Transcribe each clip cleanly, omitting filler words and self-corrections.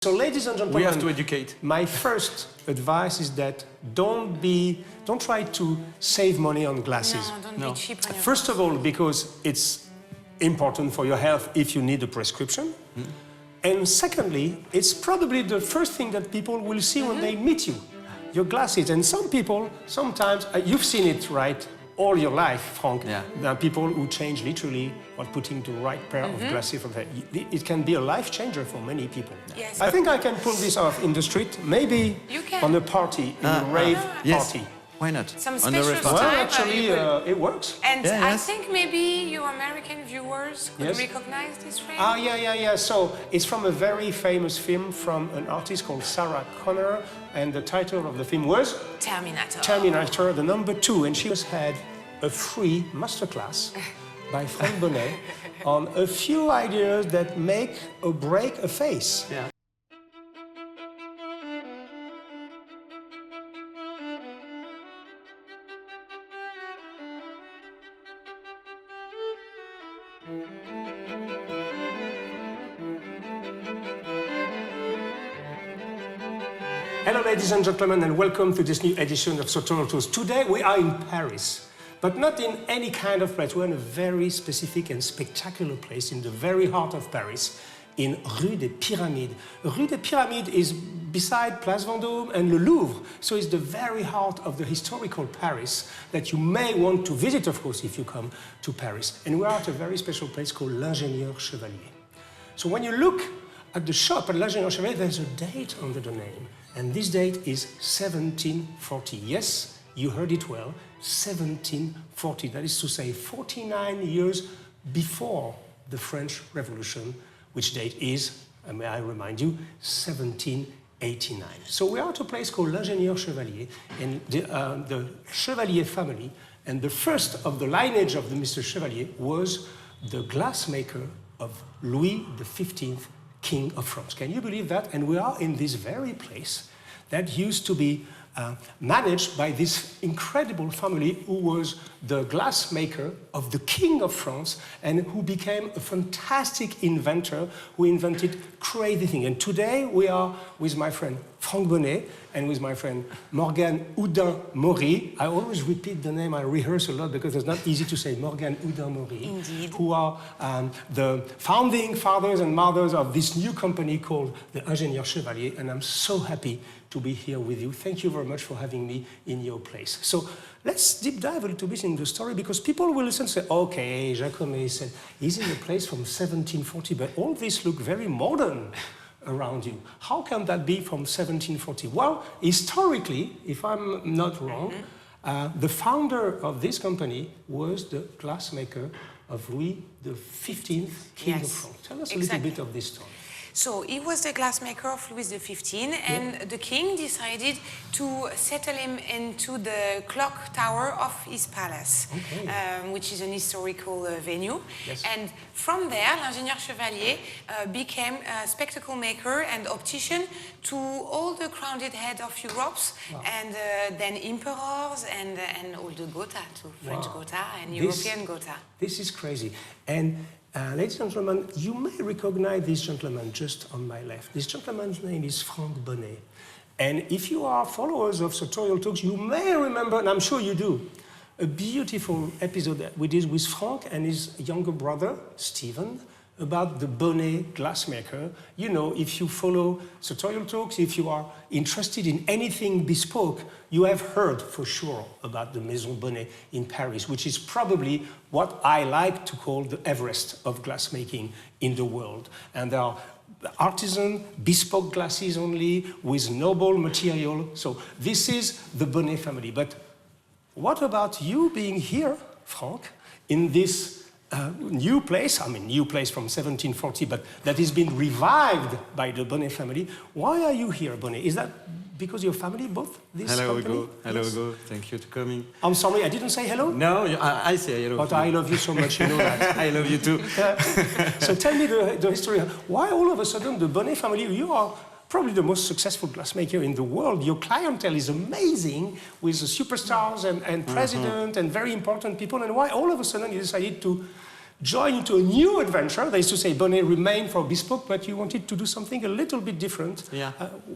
So, ladies and gentlemen, we have to educate. My first advice is that don't try to save money on glasses. No, don't be cheap on your First of all, because it's important for your health if you need a prescription. And secondly, it's probably the first thing that people will see when they meet you, your glasses. And some people, sometimes, you've seen it, right? All your life, Frank. Yeah. There are people who change literally while putting the right pair of glasses. It can be a life changer for many people. Yes. I think I can pull this off in the street, maybe You can. on a party, in a rave Yes. party. Why not? Some On the special ref- time. Well, actually, it works. And Yeah, I yes. think maybe your American viewers could Yes. recognize this frame. Yeah. So it's from a very famous film from an artist called Sarah Connor, and the title of the film was Terminator. Terminator, the #2, and she has had a free masterclass by Frank Bonnet on a few ideas that make or break a face. Yeah. Hello, ladies and gentlemen, and welcome to this new edition of Sartorial Talks. Today we are in Paris, but not in any kind of place. We're in a very specific and spectacular place in the very heart of Paris, in Rue des Pyramides. Rue des Pyramides is beside Place Vendôme and Le Louvre, so it's the very heart of the historical Paris that you may want to visit, of course, if you come to Paris. And we're at a very special place called L'Ingénieur Chevallier. So when you look at the shop at L'Ingénieur Chevallier, there's a date under the name. And this date is 1740. Yes, you heard it well, 1740. That is to say, 49 years before the French Revolution, which date is, may I remind you, 1789. So we are at a place called L'Ingénieur Chevallier, and the Chevalier family, and the first of the lineage of the Mr. Chevalier was the glassmaker of Louis XV, King of France. Can you believe that? And we are in this very place that used to be managed by this incredible family who was the glassmaker of the King of France and who became a fantastic inventor who invented crazy things. And today we are with my friend Frank Bonnet and with my friend Morgane Houdin-Maury. I always repeat the name, I rehearse a lot because it's not easy to say Morgane Houdin-Maury. Indeed. Who are the founding fathers and mothers of this new company called the Ingénieur Chevallier, and I'm so happy to be here with you. Thank you very much for having me in your place. So let's deep dive a little bit in the story because people will listen and say, okay, Jacomet said, he's in a place from 1740, but all this look very modern around you. How can that be from 1740? Well, historically, if I'm not wrong, the founder of this company was the glassmaker of Louis XV, King of France. Tell us a little bit of this story. So he was the glassmaker of Louis XV, and the king decided to settle him into the clock tower of his palace, which is an historical venue. Yes. And from there, l'Ingénieur Chevallier became a spectacle maker and optician to all the crowned heads of Europe, and then emperors and all the Gotha, too, French Gotha and European Gotha. This is crazy. And ladies and gentlemen, you may recognize this gentleman just on my left. This gentleman's name is Frank Bonnet. And if you are followers of Sartorial Talks, you may remember, and I'm sure you do, a beautiful episode that we did with Frank and his younger brother, Stephen, about the Bonnet glassmaker. You know, if you follow Sartorial Talks, if you are interested in anything bespoke, you have heard for sure about the Maison Bonnet in Paris, which is probably what I like to call the Everest of glassmaking in the world. And there are artisan, bespoke glasses only, with noble material. So this is the Bonnet family. But what about you being here, Frank, in this new place, I mean new place from 1740, but that has been revived by the Bonnet family. Why are you here, Bonnet? Is that because your family bought this company? Hugo. Hello, Yes. Hugo. Thank you for coming. I'm sorry, I didn't say hello? No, I say hello. But I love you so much, you know that. I love you too. So tell me the history. Why all of a sudden the Bonnet family, you are probably the most successful glassmaker in the world. Your clientele is amazing with the superstars and president and very important people. And why all of a sudden you decided to join into a new adventure. They used to say Bonnet remained for bespoke, but you wanted to do something a little bit different. Yeah.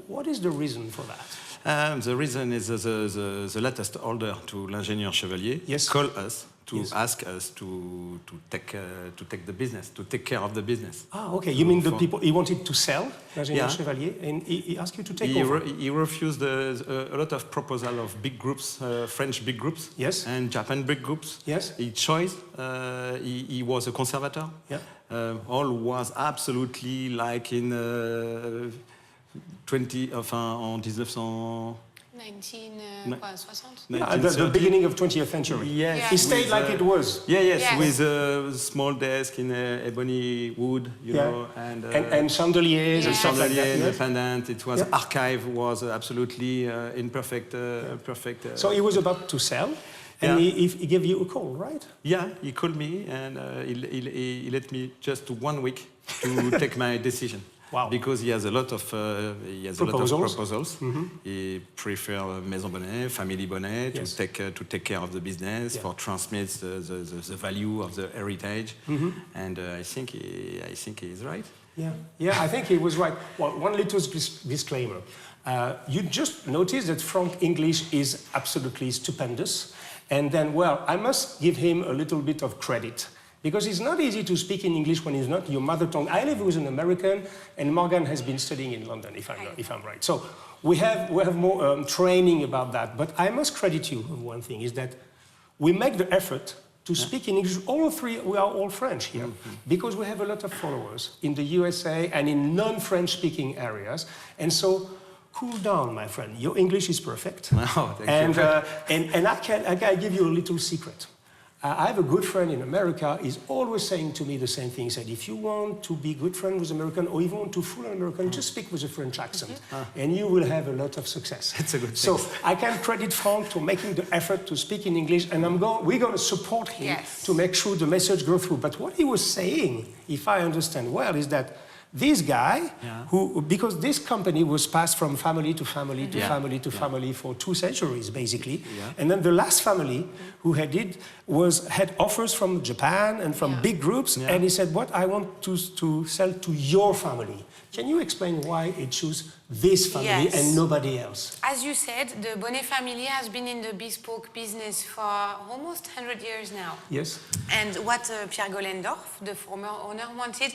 What is the reason for that? The reason is the latest order to L'Ingénieur Chevallier call us to ask us to take the business, to take care of the business. Ah, okay. You mean the people he wanted to sell, L'Ingénieur Chevalier, and he asked you to take over? He refused a lot of proposal of big groups, French big groups, and Japan big groups. Yes. He chose. He was a conservator. Yeah. All was absolutely like in en 1960. 1960. The beginning of 20th century. Yes. He stayed like it was. With a small desk in ebony wood, you know, and chandeliers and stuff like that. Independent. It was archive was absolutely in perfect. So he was about to sell, and he gave you a call, right? Yeah, he called me and he let me just 1 week to take my decision. Wow. Because he has a lot of proposals. Mm-hmm. He prefers Maison Bonnet, Family Bonnet to take care of the business, for transmit the value of the heritage, and I think he is right. Yeah, I think he was right. Well, one little disclaimer: you just noticed that Frank English is absolutely stupendous, and then I must give him a little bit of credit. Because it's not easy to speak in English when it's not your mother tongue. I live with an American, and Morgan has been studying in London, if I'm right. So we have more training about that. But I must credit you on one thing, is that we make the effort to speak in English. All three, we are all French here, because we have a lot of followers in the USA and in non-French speaking areas. And so, cool down, my friend. Your English is perfect. Oh, thank you. And I can give you a little secret. I have a good friend in America. He's always saying to me the same thing. He said, if you want to be good friend with American, or even want to fool an American, just speak with a French accent, and you will have a lot of success. It's a good thing. So I can credit Frank to making the effort to speak in English, and we're going to support him to make sure the message goes through. But what he was saying, if I understand well, is that this guy, because this company was passed from family to family to family to family for 2 centuries, basically. And then the last family who had offers from Japan and from big groups, and he said, I want to sell to your family. Can you explain why he chose this family and nobody else? As you said, the Bonnet family has been in the bespoke business for almost 100 years now. Yes. And what Pierre Gollendorf, the former owner, wanted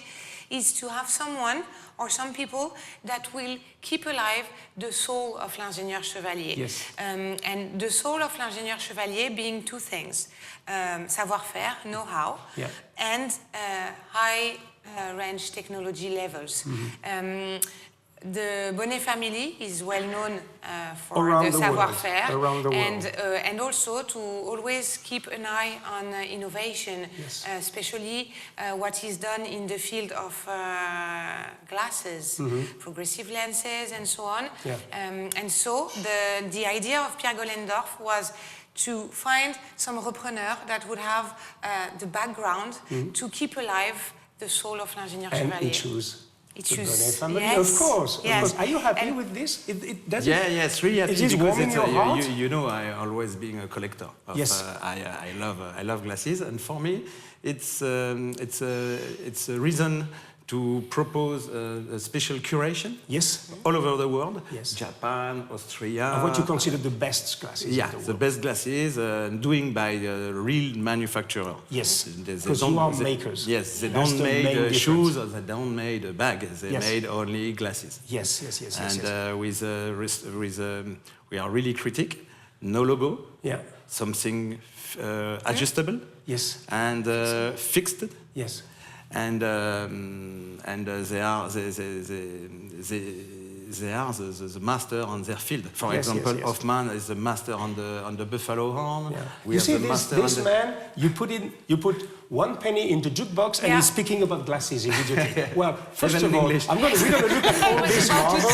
is to have someone or some people that will keep alive the soul of L'Ingénieur Chevallier. Yes. And the soul of L'Ingénieur Chevallier being 2 things, savoir-faire, know-how, and high range technology levels. The Bonnet family is well known for the savoir-faire, and also to always keep an eye on innovation, especially what is done in the field of glasses, progressive lenses, and so on. And so the idea of Pierre Gollendorf was to find some repreneur that would have the background to keep alive the soul of L'Ingénieur Chevallier. And the Bonnet family, of course. Are you happy with this? Yes, really happy. It is warming your heart? You know, I always being a collector. I love glasses, and for me, it's a reason to propose a special curation. Yes. All over the world. Yes. Japan, Austria. What you consider the best glasses? Yeah, the best glasses, doing by a real manufacturer. Yes. Because you are makers. Yes, they don't make shoes, or they don't make bags. They made only glasses. Yes. And we are really critic. No logo. Yeah. Something adjustable. Yes. And fixed. Yes. And they are the master on their field. For example, Hoffman is the master on the buffalo horn. Yeah. You see, this man, you put 1 penny in the jukebox, and he's speaking about glasses immediately. Well, first of all, we're going to look at all these marvels.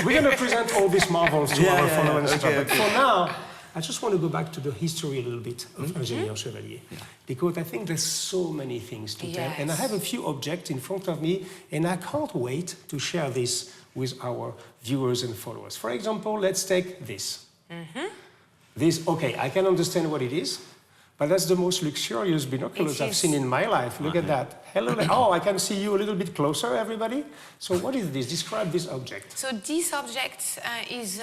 We're going to present all these marvels to our followers. But for now, I just want to go back to the history a little bit of L'Ingénieur Chevallier, because I think there's so many things to tell, and I have a few objects in front of me, and I can't wait to share this with our viewers and followers. For example, let's take this. This, I can understand what it is, But that's the most luxurious binoculars I've seen in my life. Look at that. Hello. Oh, I can see you a little bit closer, everybody. So what is this? Describe this object. So this object is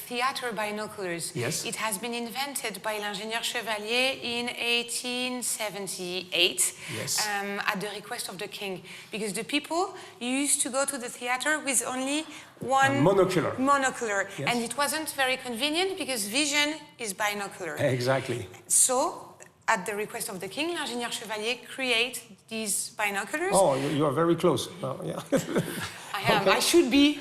theater binoculars. Yes. It has been invented by L'Ingénieur Chevallier in 1878 Yes. at the request of the king. Because the people used to go to the theater with only one monocular. Yes. And it wasn't very convenient because vision is binocular. Exactly. So, at the request of the king, L'Ingénieur Chevallier create these binoculars. Oh, you are very close. Oh, yeah. I am. Okay. I should be.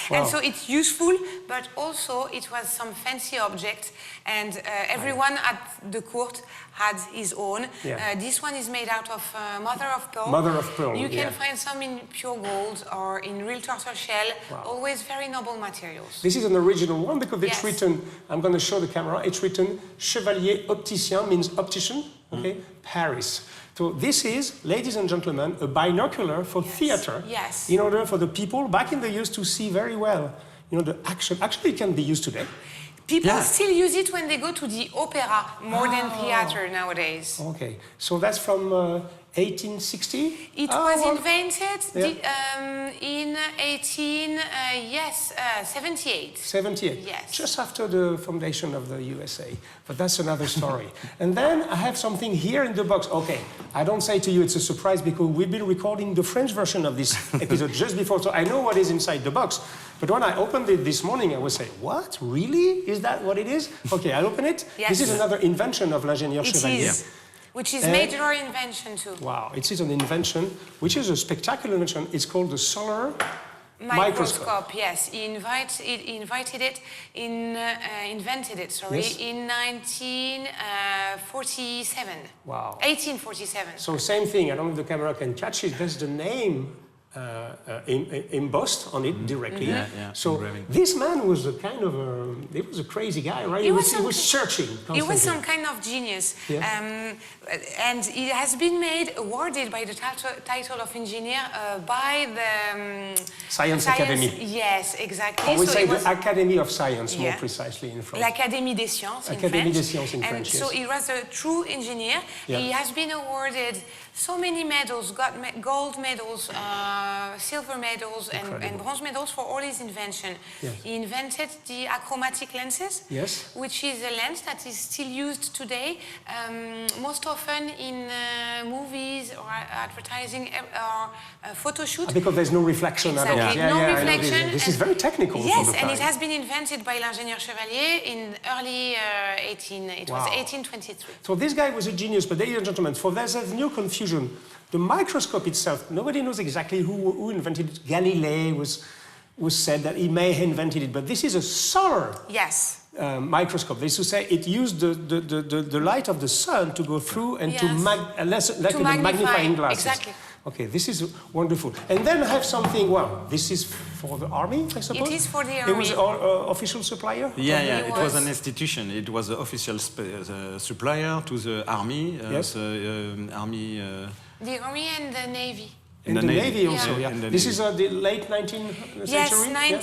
And so it's useful, but also it was some fancy object, and everyone at the court had his own. Yeah. This one is made out of mother of pearl. Mother of pearl. You can find some in pure gold or in real tortoise shell. Wow. Always very noble materials. This is an original one because it's written. I'm going to show the camera. It's written Chevalier opticien, means optician. Okay, Paris. So this is, ladies and gentlemen, a binocular for theater. Yes. In order for the people back in the years to see very well. You know, the action. Actually, it can be used today. People still use it when they go to the opera more than theater nowadays. Okay, so that's from 1860? It was invented in 78. 78? Yes. Just after the foundation of the USA. But that's another story. And then I have something here in the box. Okay, I don't say to you it's a surprise because we've been recording the French version of this episode just before, so I know what is inside the box. But when I opened it this morning, I was saying, what? Really? Is that what it is? Okay, I open it. Yes. This is another invention of L'Ingénieur Chevallier. It is. Which is major invention too. Wow, it is an invention, which is a spectacular invention. It's called the solar microscope. Yes, he invented it in 1947. Wow. 1847. So same thing, I don't know if the camera can catch it, there's the name embossed on it directly. So this man was a kind of he was a crazy guy, right? He was searching constantly. He was some kind of genius. And it has been awarded by the title of engineer by the Science Academy. Yes, exactly. We say the Academy of Science, more precisely in French. L'Académie des Sciences in French. Académie des Sciences in French, so he was a true engineer. He has been awarded so many medals, gold medals, silver medals and bronze medals for all his invention. He invented the achromatic lenses, which is a lens that is still used today, most often in movies or advertising or photo shoot. Because there's no reflection at all. No reflection. This is very technical. Yes, and it has been invented by L'Ingénieur Chevallier in early 1823. So this guy was a genius, but ladies and gentlemen, there's no confusion. The microscope itself, nobody knows exactly who invented it. Galilei was said that he may have invented it, but this is a solar microscope. They used to say it used the light of the sun to go through and to magnifying glasses. Exactly. Okay, this is wonderful. And then I have something, this is for the army, I suppose? It is for the army. It was an official supplier? It was an institution. It was an official supplier to the army. The army and the navy. And the Navy also, This is the late 19th century? Yes,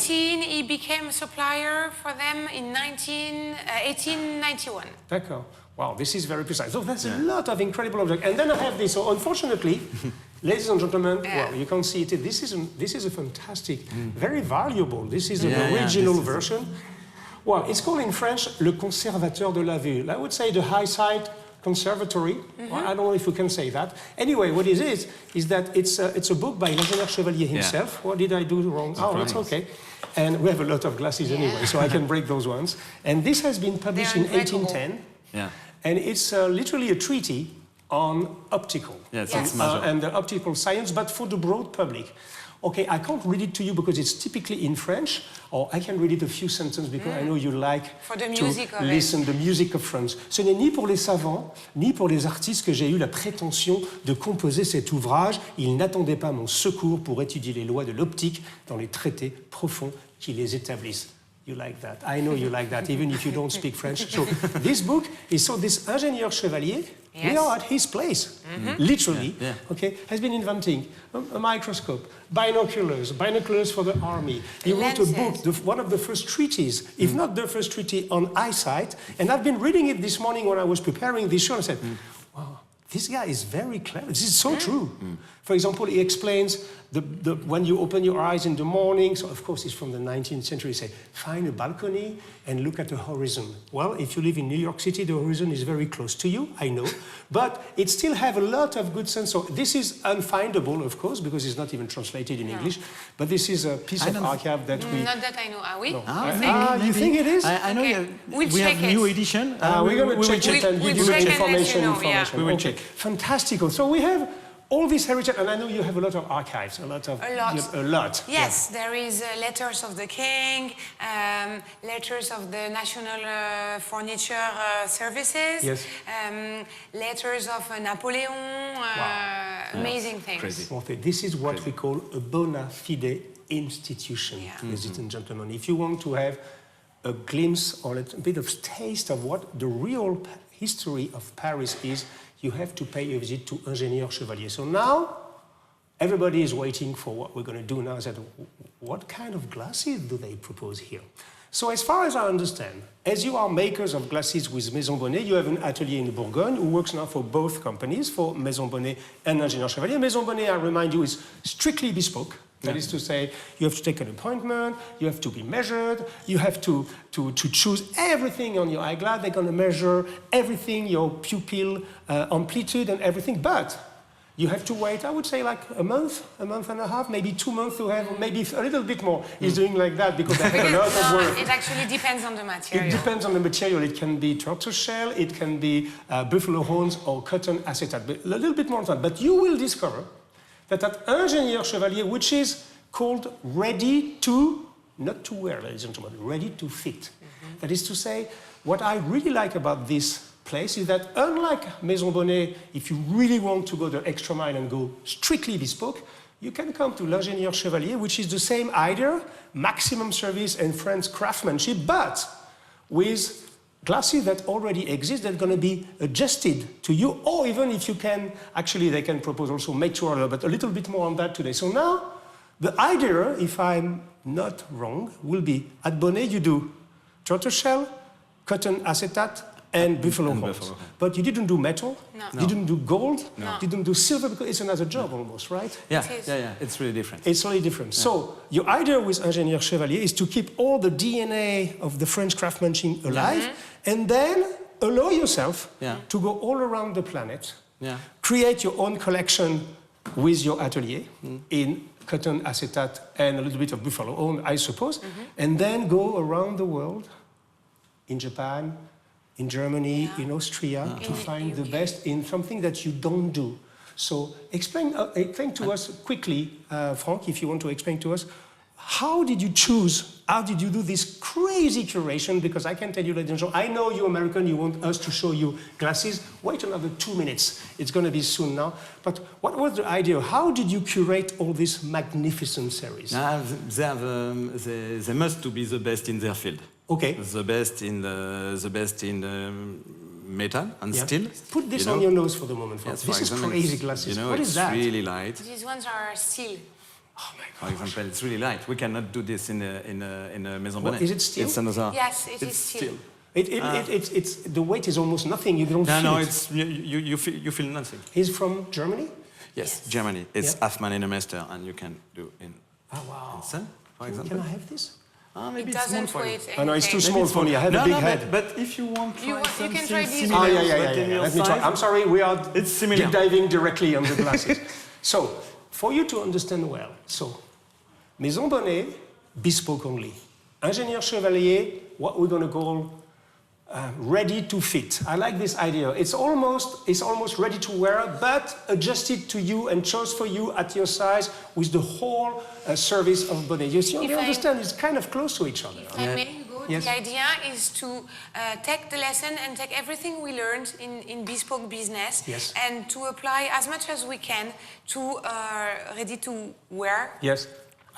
he became a supplier for them in 1891. D'accord. Wow, this is very precise. So that's a lot of incredible objects. And then I have this. So unfortunately, ladies and gentlemen, you can't see it. This is a fantastic, very valuable. This is an original version. Well, it's called in French, le conservateur de la vue. I would say the high-side conservatory. Well, I don't know if we can say that. Anyway, what it is that it's a book by L'Ingénieur Chevallier himself. What did I do wrong? That's okay. And we have a lot of glasses anyway, so I can break those ones. And this has been published in 1810. And it's literally a treaty on optical and the optical science, but for the broad public. Okay, I can't read it to you because it's typically in French, or I can read it a few sentences because I know you like to listen the music of France. Ce n'est ni pour les savants, ni pour les artistes que j'ai eu la prétention de composer cet ouvrage. Ils n'attendaient pas mon secours pour étudier les lois de l'optique dans les traités profonds qui les établissent. You like that. I know you like that, even if you don't speak French. So this book is this Ingénieur Chevallier. Yes. We are at his place, literally. Okay, has been inventing a microscope, binoculars for the army. He wrote a book, one of the first treaties, if not the first treaty on eyesight. And I've been reading it this morning when I was preparing this show. And I said, wow, this guy is very clever. This is so true. For example, he explains when you open your eyes in the morning, so of course it's from the 19th century, say, find a balcony and look at the horizon. Well, if you live in New York City, the horizon is very close to you, I know, but it still have a lot of good sense. So this is unfindable, of course, because it's not even translated in English, but this is a piece of archive that we... Not that I know, are we? No. You think it is? I know we have new edition. We're going to check it and give you the information. We will check. Fantastical. So we have all this heritage, and I know you have a lot of archives, a lot. Yes, there is letters of the king, letters of the National Furniture Services, letters of Napoleon, amazing things. Crazy. This is what we call a bona fide institution, ladies and gentlemen. If you want to have a glimpse or a bit of taste of what the real history of Paris is, you have to pay a visit to L'Ingénieur Chevallier. So now, everybody is waiting for what we're going to do now. I said, what kind of glasses do they propose here? So as far as I understand, as you are makers of glasses with Maison Bonnet, you have an atelier in Bourgogne who works now for both companies, for Maison Bonnet and L'Ingénieur Chevallier. Maison Bonnet, I remind you, is strictly bespoke. That is to say, you have to take an appointment, you have to be measured, you have to choose everything on your eyeglass. They're going to measure everything, your pupil amplitude and everything. But you have to wait, I would say, like a month and a half, maybe 2 months to have, maybe a little bit more. He's doing like that because they have a lot of work. It actually depends on the material. It depends on the material. It can be tortoiseshell, it can be buffalo horns or cotton acetate. But a little bit more than that. But you will discover that at Ingénieur Chevallier, which is called ready to, not to wear, ladies and gentlemen, ready to fit. That is to say, what I really like about this place is that unlike Maison Bonnet, if you really want to go the extra mile and go strictly bespoke, you can come to L'Ingénieur Chevallier, which is the same idea, maximum service and French craftsmanship, but with glasses that already exist that are going to be adjusted to you, or even if you can, actually they can propose also made to order, but a little bit more on that today. So now, the idea, if I'm not wrong, will be at Bonnet you do tortoiseshell, cotton acetate, and buffalo horns. But you didn't do metal, you didn't do gold, you didn't do silver, because it's another job almost, right? Yeah, it's really different. It's really different. Yeah. So your idea with Ingénieur Chevallier is to keep all the DNA of the French craftsmanship alive, and then allow yourself to go all around the planet, create your own collection with your atelier in cotton acetate and a little bit of buffalo horn, I suppose, and then go around the world, in Japan, in Germany, in Austria, to find the best in something that you don't do. So explain to us quickly, Franck, if you want to explain to us, how did you choose, how did you do this crazy curation? Because I can tell you, ladies and gentlemen, I know you're American, you want us to show you glasses. Wait another 2 minutes, it's going to be soon now. But what was the idea? How did you curate all this magnificent series? They must to be the best in their field. Okay. The best in metal and steel. Put this on your nose for the moment. Yes, this is crazy glasses. What is that? It's really light. These ones are steel. Oh my God. For example, it's really light. We cannot do this in a Maison Bonnet. Is it steel? It's another. Yes, it is steel. It's the weight is almost nothing. You don't feel it. No, it's you feel nothing. He's from Germany? Yes, Germany. It's half man in a master, and you can do in. Oh wow. In sun, for example. Can I have this? Maybe it it's small doesn't for you. weight Oh no, it's too small for me. I have a big head. But if you want, you can try these. Oh yeah. Let me try. I'm sorry, we are deep diving directly on the glasses. So, for you to understand well, Maison Bonnet, bespoke only. Ingénieur Chevallier, what we're going to call ready to fit. I like this idea. It's almost ready to wear, but adjusted to you and chose for you at your size with the whole service of Bonnet. You understand? It's kind of close to each other. If I may, Hugo, the idea is to take the lesson and take everything we learned in bespoke business and to apply as much as we can to ready to wear. Yes.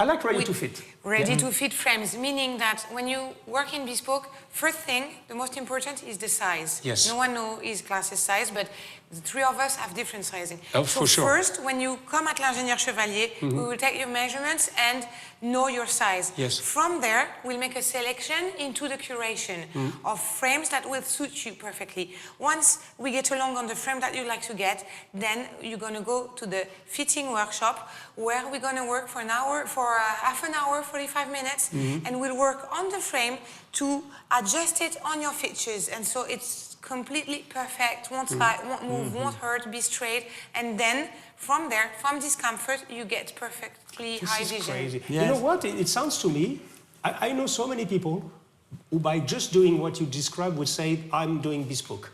I like ready-to-fit. Ready-to-fit frames, meaning that when you work in bespoke, first thing, the most important is the size. Yes. No one knows his glasses size, but the three of us have different sizing. Oh, so for sure. first, when you come at L'Ingénieur Chevallier, we will take your measurements and know your size. Yes. From there, we'll make a selection into the curation of frames that will suit you perfectly. Once we get along on the frame that you like to get, then you're going to go to the fitting workshop where we're going to work for an hour, for half an hour, 45 minutes, and we'll work on the frame to adjust it on your features. And so it's completely perfect, won't slide, won't move, won't hurt, be straight, and then from there, from discomfort, you get perfectly high vision. This is crazy. Yes. You know what? It sounds to me, I know so many people who by just doing what you described would say, I'm doing bespoke.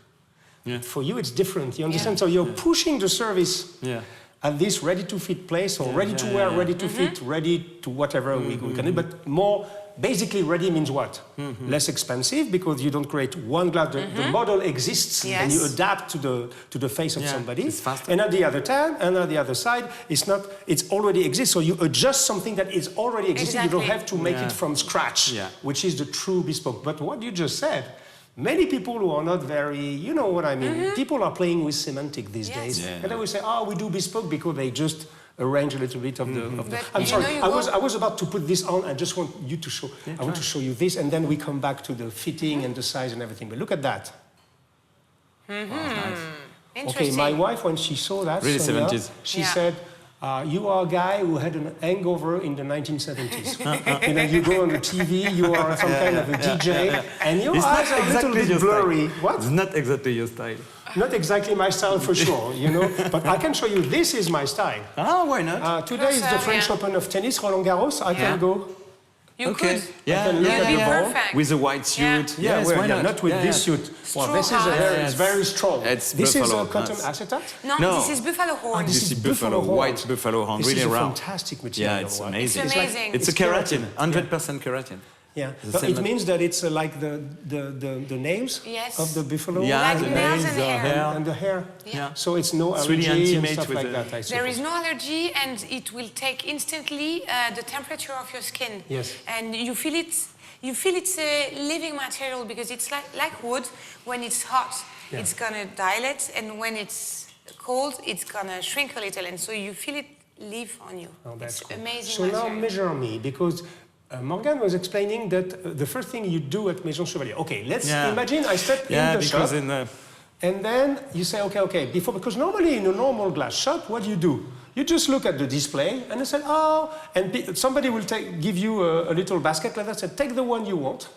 Yeah. For you, it's different. You understand? Yeah. So you're pushing the service Yeah. at this ready-to-fit place, or ready-to-wear, ready-to-fit, ready to whatever we can do, but more, basically ready means what? Less expensive, because you don't create one glass, the model exists, and you adapt to the face of somebody. It's faster. And at the other time, and at the other side, it's already exists, so you adjust something that is already existing. You don't have to make it from scratch, which is the true bespoke. But what you just said, many people who are not very, you know what I mean, people are playing with semantic these days. Yeah. And they will say, oh, we do bespoke because they just arrange a little bit of the... But I'm you sorry, know, I was about to put this on. I just want you to show, I want to show you this, and then we come back to the fitting and the size and everything. But look at that. Nice. Okay, Interesting. my wife, when she saw that, Really Sonia, 70s. she said, you are a guy who had an hangover in the 1970s. You know, you go on the TV, you are some kind of a DJ, and your eyes are a little bit blurry. What? It's not exactly your style. Not exactly my style for sure, you know, but I can show you this is my style. Ah, why not? Today is the French Open of tennis, Roland Garros. I can go. You Okay. could. Yeah, can look yeah, at the yeah. ball. Perfect. With a white suit. Yeah, Yes, well, why not with this suit. Well, this is a Straw hair, hat. it's very strong. It's this is buffalo, a cotton nice. acetate? No, No. this is buffalo horn. This is buffalo, horn. white buffalo horn, This really is a round. fantastic material. Yeah, it's wow. amazing. It's amazing. It's a keratin, 100% keratin. Yeah, The but same it as- means that it's like the nails Yes. of the buffalo Yeah, Like the nails nails, and the hair. hair. and the hair. Yeah. So it's no It's really allergy and intimate stuff with like the- that, I There is suppose. no allergy, and it will take instantly the temperature of your skin. Yes. And you feel it. You feel it's a living material because it's like wood. When it's hot, it's gonna dilate, and when it's cold, it's gonna shrink a little, and so you feel it live on you. Oh, that's it's cool. amazing. So now material. measure me, because Morgan was explaining that the first thing you do at Maison Chevalier. Okay, let's imagine I step in the shop, and then you say, okay, because normally in a normal glass shop, what do you do? You just look at the display and you say, and somebody will give you a little basket like that, say, take the one you want.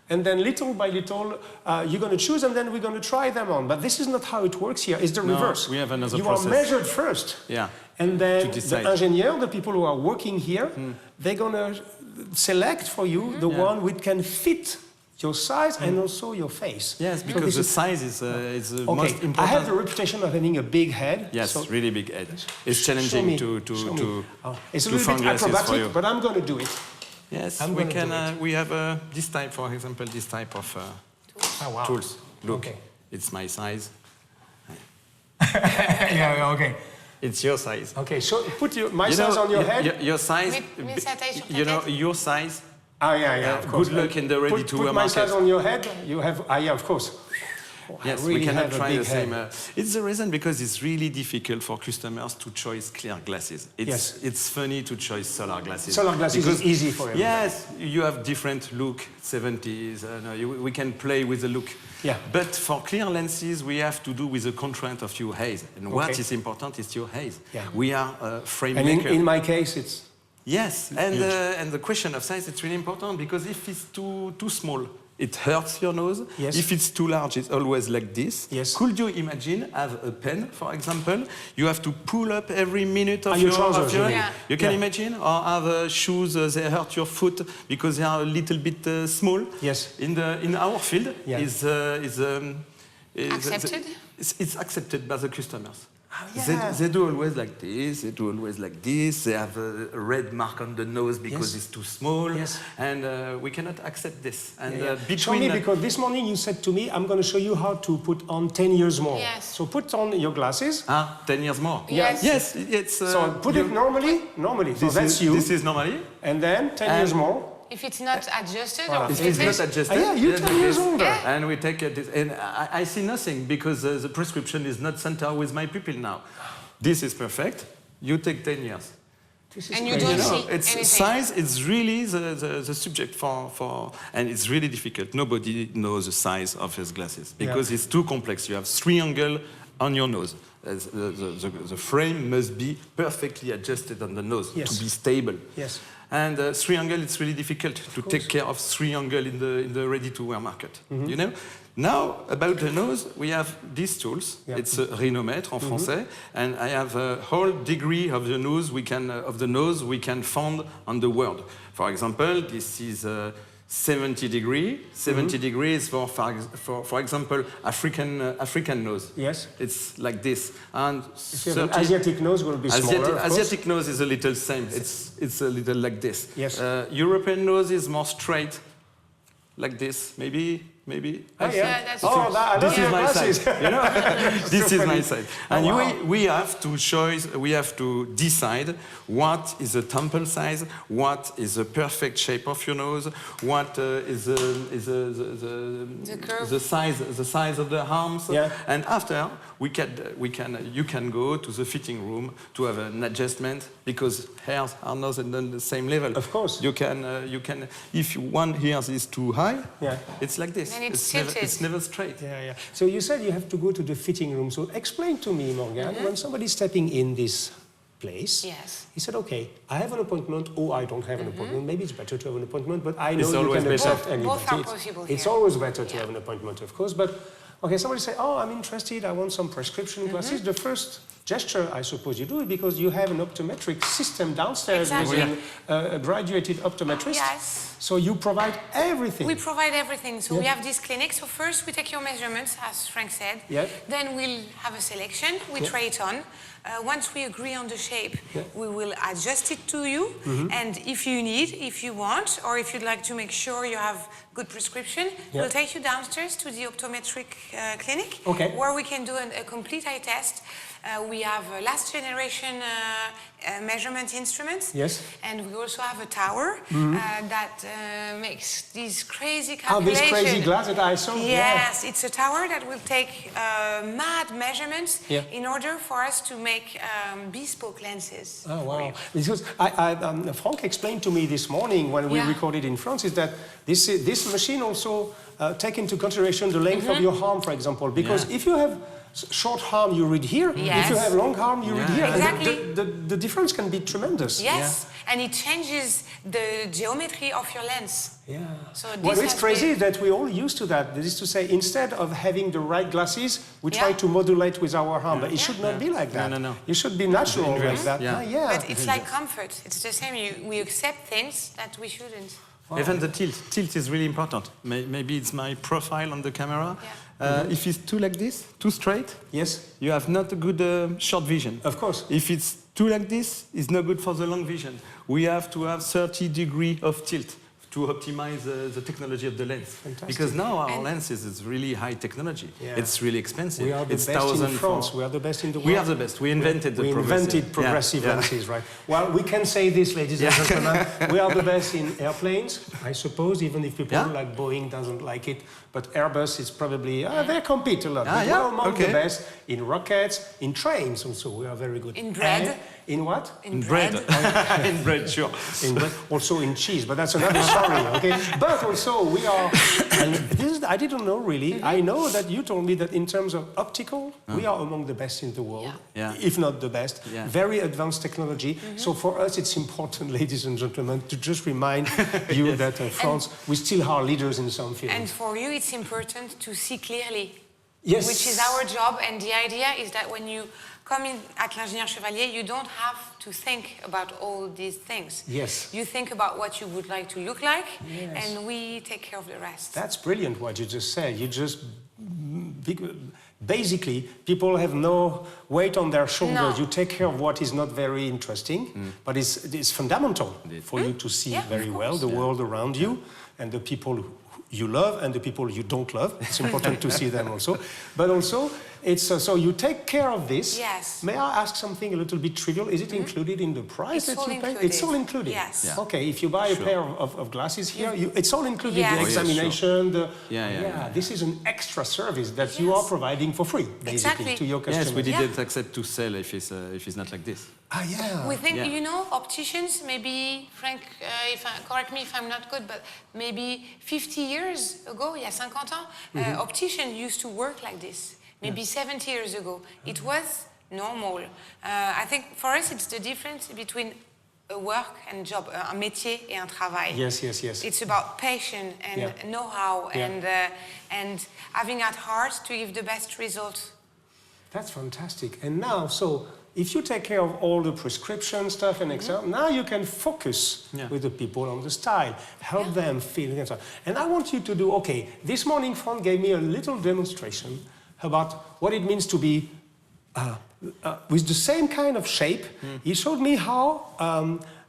And then little by little, you're going to choose, and then we're going to try them on. But this is not how it works here. It's the reverse. We have another you process. are measured first. Yeah. And then To the decide. ingénieur, the people who are working here, they're going to select for you the one which can fit your size and also your face. Yes, So because this the is- size is the Okay, most important. I have the reputation of having a big head. Yes, so really big head. It's show challenging me, to show me. It's a to little find bit glasses for you. acrobatic, but I'm going to do it. Yes, I'm we gonna can. do it. We have this type, for example, this type of Oh, wow. tools. Look, Okay. it's my size. Yeah, okay. It's your size. Okay, so put my size on your head. Your size. Mes size sur ta You know, tête. your size. Yeah, of course. Good luck in the ready-to-wear Put my market. size on your head. You have, yeah, of course. Yes, I really we cannot have a try big the same. head. It's the reason because it's really difficult for customers to choose clear glasses. Yes. It's funny to choose solar glasses. Solar glasses because, is easy for everybody. Yes, you have different look, 70s. We can play with the look. Yeah. But for clear lenses, we have to do with the constraint of your haze. And what Okay. is important is your haze. Yeah. We are a frame And maker. in my case, it's... Yes, and the question of size is really important because if it's too small, it hurts your nose. Yes. If it's too large, it's always like this. Yes. Could you imagine have a pen, for example? You have to pull up every minute of your your trousers, you mean? Yeah. You can Yeah. imagine, or have shoes they hurt your foot because they are a little bit small. Yes. In our field, Yeah. is Accepted? It's accepted by the customers. Oh, yeah. They do always like this, they do always like this, they have a red mark on the nose because it's too small, and we cannot accept this. And show me, because this morning you said to me, I'm going to show you how to put on 10 years more. Yes. So put on your glasses. 10 years more. Yes. Yes, it's... so put it normally. So that's you. This is normally. And then 10 years more. If it's not adjusted Voilà. or If it's not adjusted, you're 10 years older. And we take this, and I see nothing because the prescription is not centered with my pupil now. This is perfect. You take 10 years. And you don't see it's anything. Size is really the subject for, and it's really difficult. Nobody knows the size of his glasses because it's too complex. You have 3 angles on your nose. The frame must be perfectly adjusted on the nose to be stable. Yes. And 3 angle, it's really difficult to take care of 3 angle in the ready-to-wear market. You know. Now about the nose, we have these tools. It's a rhinomètre en français, and I have a whole degree of the nose we can find on the world. For example, this is 70 degree. 70 degrees for example, African nose. Yes. It's like this. And Asiatic nose will be smaller. Asiatic nose is a little same. It's a little like this. Yes. European nose is more straight, like this. Maybe. That's This is my side. You know, this is my side. And we have to decide what is the temple size, what is the perfect shape of your nose, what is the size of the arms, and after you can go to the fitting room to have an adjustment because hairs are not on the same level. Of course. You can if one hair is too high, it's like this. And it's never straight. So you said you have to go to the fitting room. So explain to me, Morgane, when somebody's stepping in this place, he said, okay, I have an appointment, or I don't have an appointment. Maybe it's better to have an appointment, but I know you can accept anybody. Both are possible It's here. always better to have an appointment, of course. But, okay, somebody say, oh, I'm interested, I want some prescription glasses. The first gesture, I suppose you do it because you have an optometric system downstairs with a graduated optometrist. Yes. So you provide everything. We provide everything. So we have this clinic. So first we take your measurements, as Frank said. Then we'll have a selection. We try it on. Once we agree on the shape, we will adjust it to you. And if you want, or if you'd like to make sure you have good prescription, we'll take you downstairs to the optometric clinic, where we can do a complete eye test. We have last generation measurement instruments. And we also have a tower that makes these crazy calculations. This crazy glass that I saw? Yes, it's a tower that will take mad measurements in order for us to make bespoke lenses. Oh, wow. Because Frank explained to me this morning when we recorded in France is that this machine also takes into consideration the length of your arm, for example. Because if you have short arm, you read here. If you have long arm, you read here. Exactly. And the difference can be tremendous. Yes, and it changes the geometry of your lens. So it's crazy that we're all used to that. That is to say, instead of having the right glasses, we try to modulate with our arm. But it should not be like that. No. You should be natural like that. But it's like comfort. It's the same. We accept things that we shouldn't. Even the tilt. Tilt is really important. Maybe it's my profile on the camera. If it's too like this, too straight, you have not a good short vision. Of course. If it's too like this, it's not good for the long vision. We have to have 30 degrees of tilt to optimize the technology of the lens. Fantastic. Because now our lenses is really high technology. It's really expensive. We are the best in France. We are the best in the world. We are the best. We invented the progressive lenses, right? Well, we can say this, ladies and gentlemen. We are the best in airplanes, I suppose, even if people like Boeing doesn't like it. But Airbus is probably, they compete a lot. We are among the best in rockets, in trains also. We are very good. In bread. In what? In bread. In bread, sure. In bread, also in cheese, but that's another story, okay? But also we are, and this is, I didn't know really, I know that you told me that in terms of optical, we are among the best in the world, if not the best. Very advanced technology. So for us it's important, ladies and gentlemen, to just remind you that France, we still are leaders in some fields. And for you it's important to see clearly. Yes. Which is our job, and the idea is that when you come in at L'Ingénieur Chevallier, you don't have to think about all these things. Yes. You think about what you would like to look like, and we take care of the rest. That's brilliant what you just said. You just Basically, people have no weight on their shoulders. No. You take care of what is not very interesting, but it's fundamental for you to see very well the world around you and the people you love and the people you don't love. It's important to see them also. But also, it's so you take care of this. Yes. May I ask something a little bit trivial? Is it included in the price It's that all you pay? included. It's all included. Yes. Yeah. Okay, if you buy a pair of glasses here, it's all included. Yes. The Oh, yeah, examination, Yeah. this is an extra service that you are providing for free, basically, Exactly. to your customers. Yes, we didn't accept to sell if it's not like this. Ah, yeah. We think, you know, opticians, maybe, Frank, correct me if I'm not good, but maybe 50 years ago, il y a 50 ans, opticians used to work like this. Maybe 70 years ago. It was normal. I think for us, it's the difference between a work and job, un métier et un travail. Yes, yes, yes. It's about passion and know-how and having at heart to give the best result. That's fantastic. And now, so if you take care of all the prescription stuff and Excel, now you can focus with the people on the style, help them feel and so on. And I want you to do, okay, this morning Frank gave me a little demonstration about what it means to be with the same kind of shape. He showed me how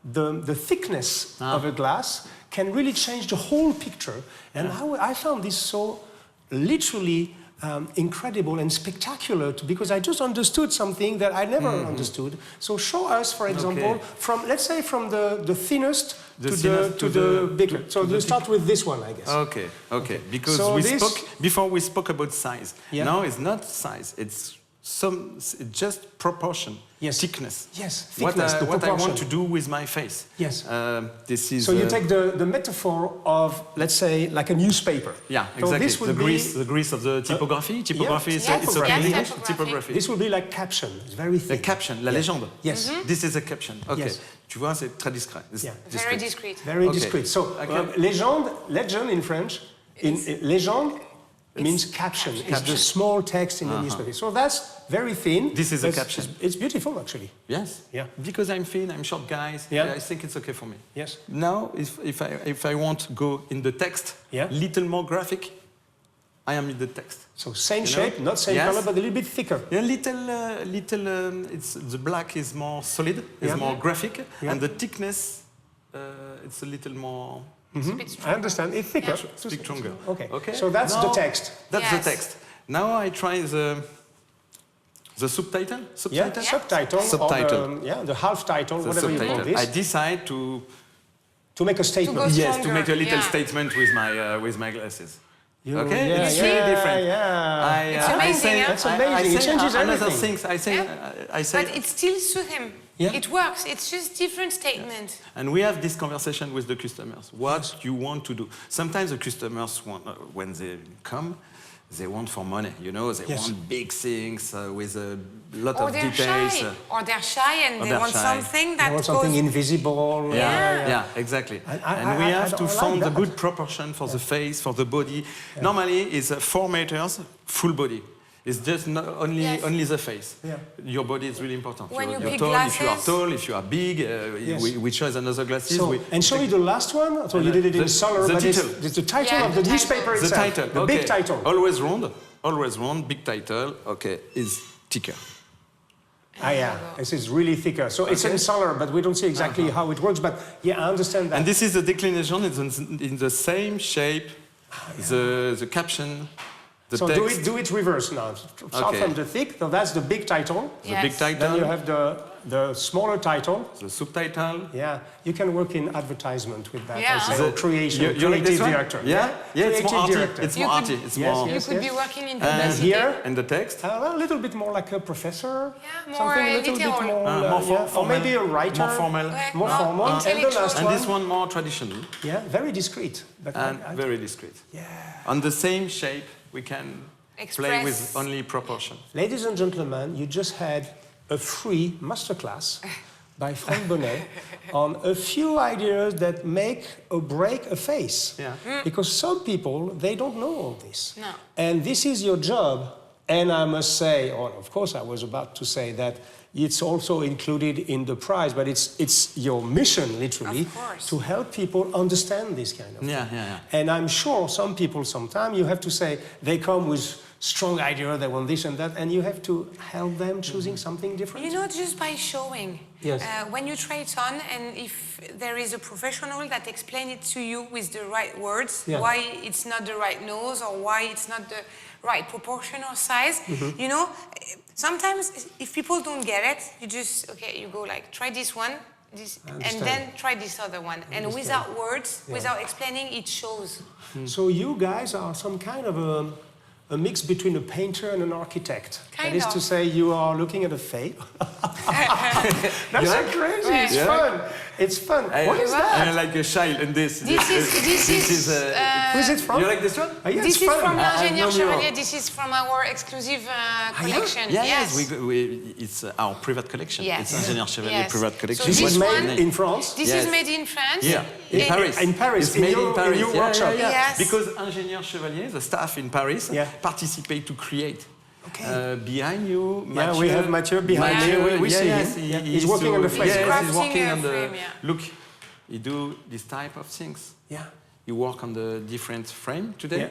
the thickness of a glass can really change the whole picture. And I found this so literally incredible and spectacular because I just understood something that I never understood. So show us, for example, from let's say from the thinnest to the bigger. So we'll start with this one, I guess. Okay. Because So before we spoke about size. Yeah. Now it's not size. It's just proportion. Yes. Thickness. Yes, thickness, the what I proportion. want to do with my face. Yes. This is. So you take the metaphor of, let's say, like a newspaper. Yeah, So exactly. this would be, The grease of the typography. Typography is Yes, it's yes, English. typography. Typography. this would be like caption. It's very The thin. caption, la légende. Yes. This is a caption. Okay. Yes. Tu vois, c'est très discret. It's Yeah. Very discreet. Very Okay. discreet. So Okay. legend in French, legend means caption. It's the small text in the newspaper. So that's very thin. This is a That's- caption. It's beautiful, actually. Yes. Yeah. Because I'm thin, I'm short, guys. Yeah. I think it's okay for me. Yes. Now, if I want to go in the text, Yeah. little more graphic, I am in the text. So same You shape, know? not same Yes. color, but a little bit thicker. A little. It's the black is more solid, Yeah. is more graphic, Yeah. and the thickness, it's a little more. It's a bit I stronger. understand. It's thicker. Speak stronger. Okay. Okay. So that's Now, the text. That's Yes. the text. Now I try the subtitle. Yeah, Subtitle. subtitle. Subtitle. Or the half title, The whatever you call subtitle. I this, decide to to make a statement. go yes to stronger, make a little yeah. statement with my glasses. You- Okay, yeah, it's yeah, really different. Yeah. It's amazing, huh? That's amazing. It changes another everything. things. I say, But it still suits him. Yeah. It works. It's just different statement. and we have this conversation with the customers. What you want to do? Sometimes the customers want, when they come, they want for money. You know, they Yes. want big things with a lot Or of they're details. shy. Or they're shy and they they're want shy. something that I want something goes... invisible. Yeah. Exactly. I- we I have don't to like find the that. good proportion for the face, for the body. Normally, it's 4 meters, full body. It's just not only Yes. only the face. Yeah. Your body is really important. When you you're pick tall, if you are glasses- tall, if you are big, Yes. we choose another glasses. So, and show me the last one. So you did it in color, the but title. it's the title Yeah, of the the newspaper title. the itself. title, The okay. big title. Always round, big title. Okay, is thicker. Ah, yeah. This is really thicker. So it's in color, but we don't see exactly how it works. But yeah, I understand that. And this is the declination. It's in the same shape. The caption, the so text. do it reverse now. Start Okay. from the thick. So that's the big title. The Yes. big Then title. you have the smaller title. The subtitle. Yeah, you can work in advertisement with that. Yeah. Also. Creation, You like creative this one? director. Yeah, it's more Creative arty. director. It's You more could- arty. It's Yes, more. You yes. could be working in And publicity. here, And the text. a little bit more like a professor. Yeah, more something a little literal. bit more, More or formal. maybe a writer. More formal. Ouais, More more formal. And the intellectual. last And one. this one more traditional Yeah, very discreet. But and I- very discreet. yeah. On the same shape, we can play Express. with only proportion. Ladies and gentlemen, you just had a free masterclass by Frank Bonnet on a few ideas that make or break a face. Yeah. Because some people, they don't know all this. No. And this is your job. And I must say, or of course I was about to say that it's also included in the price, but it's your mission, literally, to help people understand this kind of thing. Yeah. And I'm sure some people, sometimes, you have to say, they come with strong idea, they want this and that, and you have to help them choosing something different. You know, just by showing. Yes. When you try it on, and if there is a professional that explains it to you with the right words, why it's not the right nose or why it's not the right proportion or size, you know, sometimes if people don't get it, you just, you go like, try this one, and then try this other one. And without words, without explaining, it shows. So you guys are some kind of a mix between a painter and an architect. That is to say, you are looking at a face. That's so crazy. It's fun. It's fun. What is that? I like a child in this. This is who is it from? You like this one? Yeah, this is from L'Ingénieur Chevallier. This is from our exclusive collection. Yes, it's our private collection. Yes. It's L'Ingénieur Chevallier private collection. So this is made in France? This is made in France. Yeah, in Paris. In Paris. It's made in Paris. In your workshop. Yes. Because L'Ingénieur Chevalier, the staff in Paris, participate to create. Behind you, Mathieu. We have Mathieu behind you. We see him. He's working on the frame. He's working on the look. You do this type of things. Yeah. You work on the different frame today.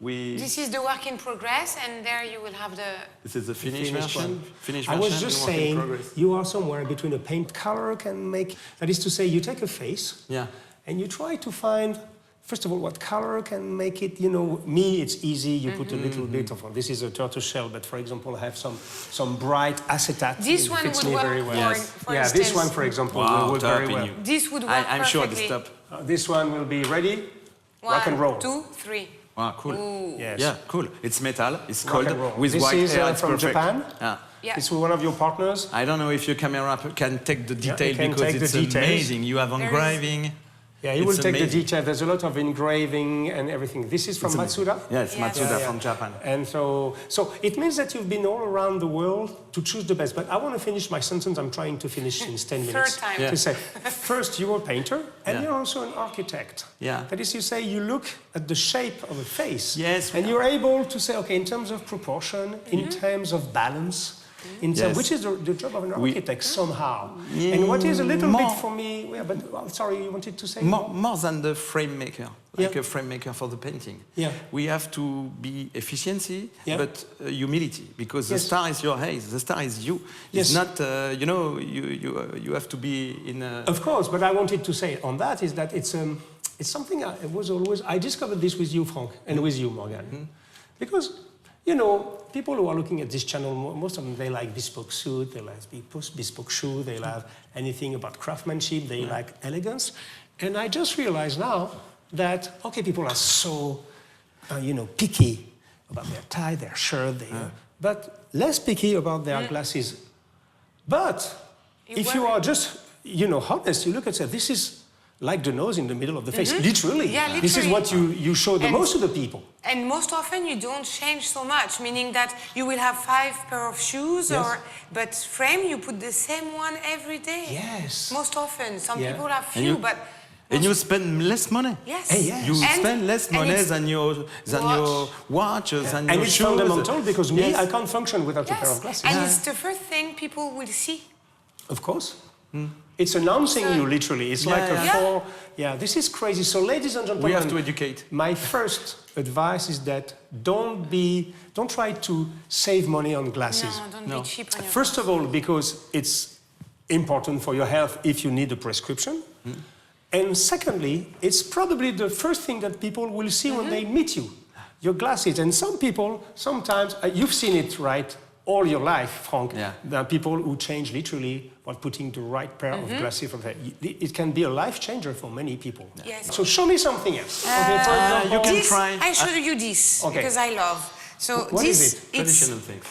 This is the work in progress, and there you will have the. This is the finished version. I was just saying, you are somewhere between a paint color can make. That is to say, you take a face. And you try to find. First of all, what color can make it, you know, me, it's easy, you put a little bit of, this is a turtle shell, but for example, I have some bright acetate. This one would work very well. For instance. This one, for example, will work very well. This would work I'm perfectly. sure this top. This one will be ready, rock and roll. 1, 2, 3. Wow, cool. Ooh. Yes. Yeah, cool. It's metal, it's cold, with this white is hair, it's from perfect. Japan. Yeah. It's one of your partners. I don't know if your camera can take the detail because it's details. amazing. You have engraving. Yeah, he will take the detail. There's a lot of engraving and everything. This is from Matsuda? Yeah, it's Matsuda from Japan. And so it means that you've been all around the world to choose the best. But I want to finish my sentence. I'm trying to finish in 10 minutes. Third time. To say, first, you're a painter, and you're also an architect. Yeah. That is, you say, you look at the shape of a face. Yes. And you're able to say, okay, in terms of proportion, in terms of balance, which is the job of an architect somehow. And what is a little bit for me, but sorry, you wanted to say? More than the frame maker, like a frame maker for the painting. We have to be efficiency, but humility, because the star is your eyes, the star is you. It's not, you know, you have to be in a... Of course, but I wanted to say on that is that it's something I discovered this with you, Frank, and with you, Morgan. Because, you know, people who are looking at this channel, most of them, they like bespoke suit, they like bespoke shoe, they like anything about craftsmanship, they like elegance. And I just realized now that, okay, people are so, you know, picky about their tie, their shirt, but less picky about their glasses. But if you are just, you know, honest, you look and say, this is like the nose in the middle of the face, literally. Yeah, literally. This is what you show the most to the people. And most often you don't change so much, meaning that you will have 5 pair of shoes, but frame, you put the same one every day. Yes. Most often. Some people have few, but... And you spend less money. Yes. You spend less money than your watches and your it's shoes. fundamental because me, I can't function without a pair of glasses. And it's the first thing people will see. Of course. It's announcing you, literally. It's like this is crazy. So, ladies and gentlemen, we have to educate. My first advice is that don't try to save money on glasses. No, don't be cheap on your First of all, because it's important for your health if you need a prescription. And secondly, it's probably the first thing that people will see when they meet you, your glasses. And some people, sometimes, you've seen it, right? All your life, Frank, there are people who change literally while putting the right pair of glasses from there. It can be a life changer for many people. Yes. So show me something else. Okay, for example, you can try. I show you this because I love. So what this is it? Traditional things.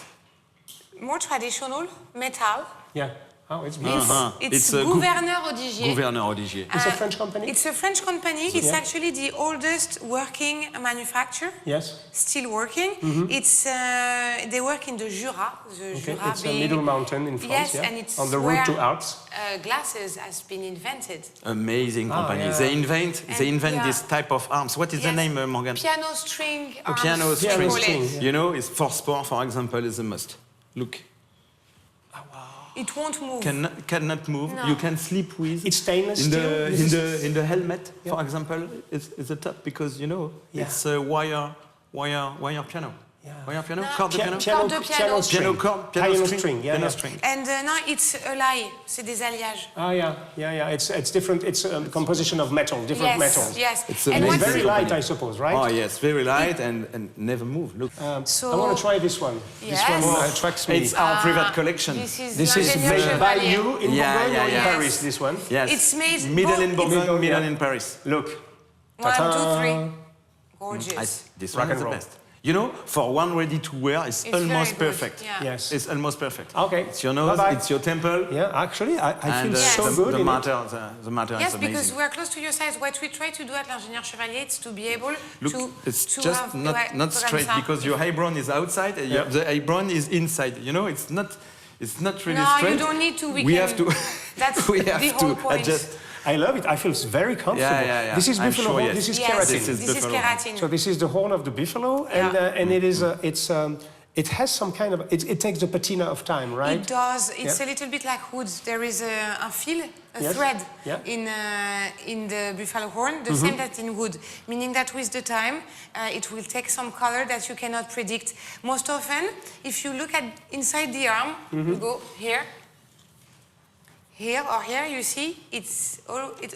More traditional metal. Yeah. Oh, it's beautiful. It's Gouverneur Odigier. Gouverneur Odigier. It's a French company? It's a French company. It's actually the oldest working manufacturer. Yes. Still working. It's they work in the Jura. The Jura it's a middle mountain in France. Yes, and it's on the route to Alps. Glasses has been invented. Amazing company. They invent this type of arms. What is the name, Morgan? Piano string arms. Piano string. Yeah. You know, it's for sport, for example, is a must. Look. It won't move. Cannot move. No. You can sleep with. It's stainless steel. In the helmet, for example, is the top because it's a wire piano. Yeah. Wire piano, No. corde de piano. Piano string. Piano string. Yeah. And no, it's a lie. C'est des alliages. Ah, yeah. It's different. It's a composition of metal, different metals. Yes. It's And It's amazing. very light, I suppose, right? Oh yes, very light and never move. Look, So, I want to try this one. Yes. This one attracts me. it's our private collection. This is This is L'Ingénieur made by Chevallier. you in Yeah, Bourgogne or in yeah. Paris, this one? Yes, It's made middle in both- Bourgogne, middle yeah. in Paris. Look. 1, 2, Ta-ta. 3. Gorgeous. This Rock one and is the roll. best. For one ready to wear, it's It's almost very good, perfect. yeah. Yes. It's almost perfect. Okay. It's your nose, Bye-bye. it's your temple. Yeah, actually, I And feel so the, good the in matter, it. the matter Yes, is amazing. because we're close to your size. What we try to do at L'Ingénieur Chevallier is to be able Look, to it's to just have not straight comme ça. because your eyebrow is outside and the eyebrow is inside. It's not really No, straight. you don't need to. We have to. That's we the have whole to point. adjust. I love it. I feel very comfortable. Yeah. This is I'm buffalo sure, horn. yes. This is Yes, keratin. This is this is buffalo. keratin. So this is the horn of the buffalo, and Yeah. and it has some kind of it takes the patina of time, right? It does. It's Yeah. a little bit like wood. There is a fil, a Yes. thread Yeah. in the buffalo horn, the same that in wood, meaning that with the time, it will take some color that you cannot predict. Most often, if you look at inside the arm, you go here or here, you see, it's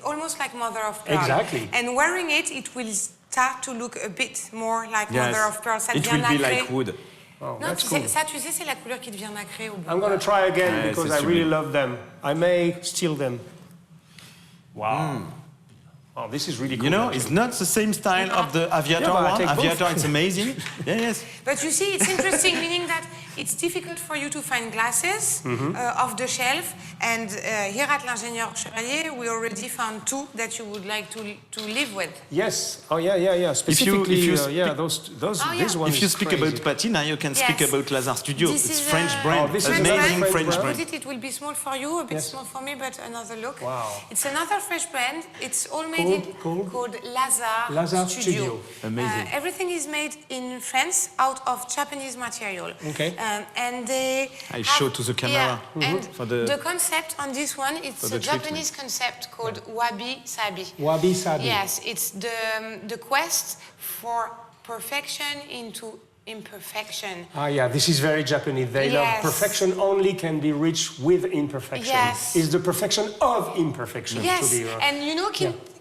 almost like mother of pearl. Exactly. And wearing it, it will start to look a bit more like mother of pearl. Ça It devient will be nacré. like wood. Oh, Non, that's tu cool. sais, ça, tu sais, c'est la couleur qui devient nacrée au bout. I'm going to try again Yeah, because it's I really sublime. love them. I may steal them. Wow. Oh, this is really cool. actually. It's not the same style of the Aviator Yeah, but I one. take both. Aviator, it's amazing. Yes. But you see, it's interesting, meaning that it's difficult for you to find glasses off the shelf. And here at L'Ingénieur Chevallier, we already found 2 that you would like to live with. Yes. Oh, yeah. Specifically, if you those Oh, yeah. this one If you is speak crazy. about patina, you can speak Yes. about Laser Studio. This It's is French a- brand. Oh, this is French another brand. French I brand. put it will be small for you, a bit Yes. small for me, but another look. Wow. It's another French brand. It's all made Called Lazar Studio. Amazing. Everything is made in France out of Japanese material. Okay. And they I show to the camera. Yeah, and For the concept on this one, it's the a Japanese concept called wabi-sabi. Wabi-sabi. Yes, it's the quest for perfection into imperfection. Ah, yeah, this is very Japanese. They love Yes. perfection only can be reached with imperfection. Yes. It's the perfection of imperfection. Yes, To be, and you know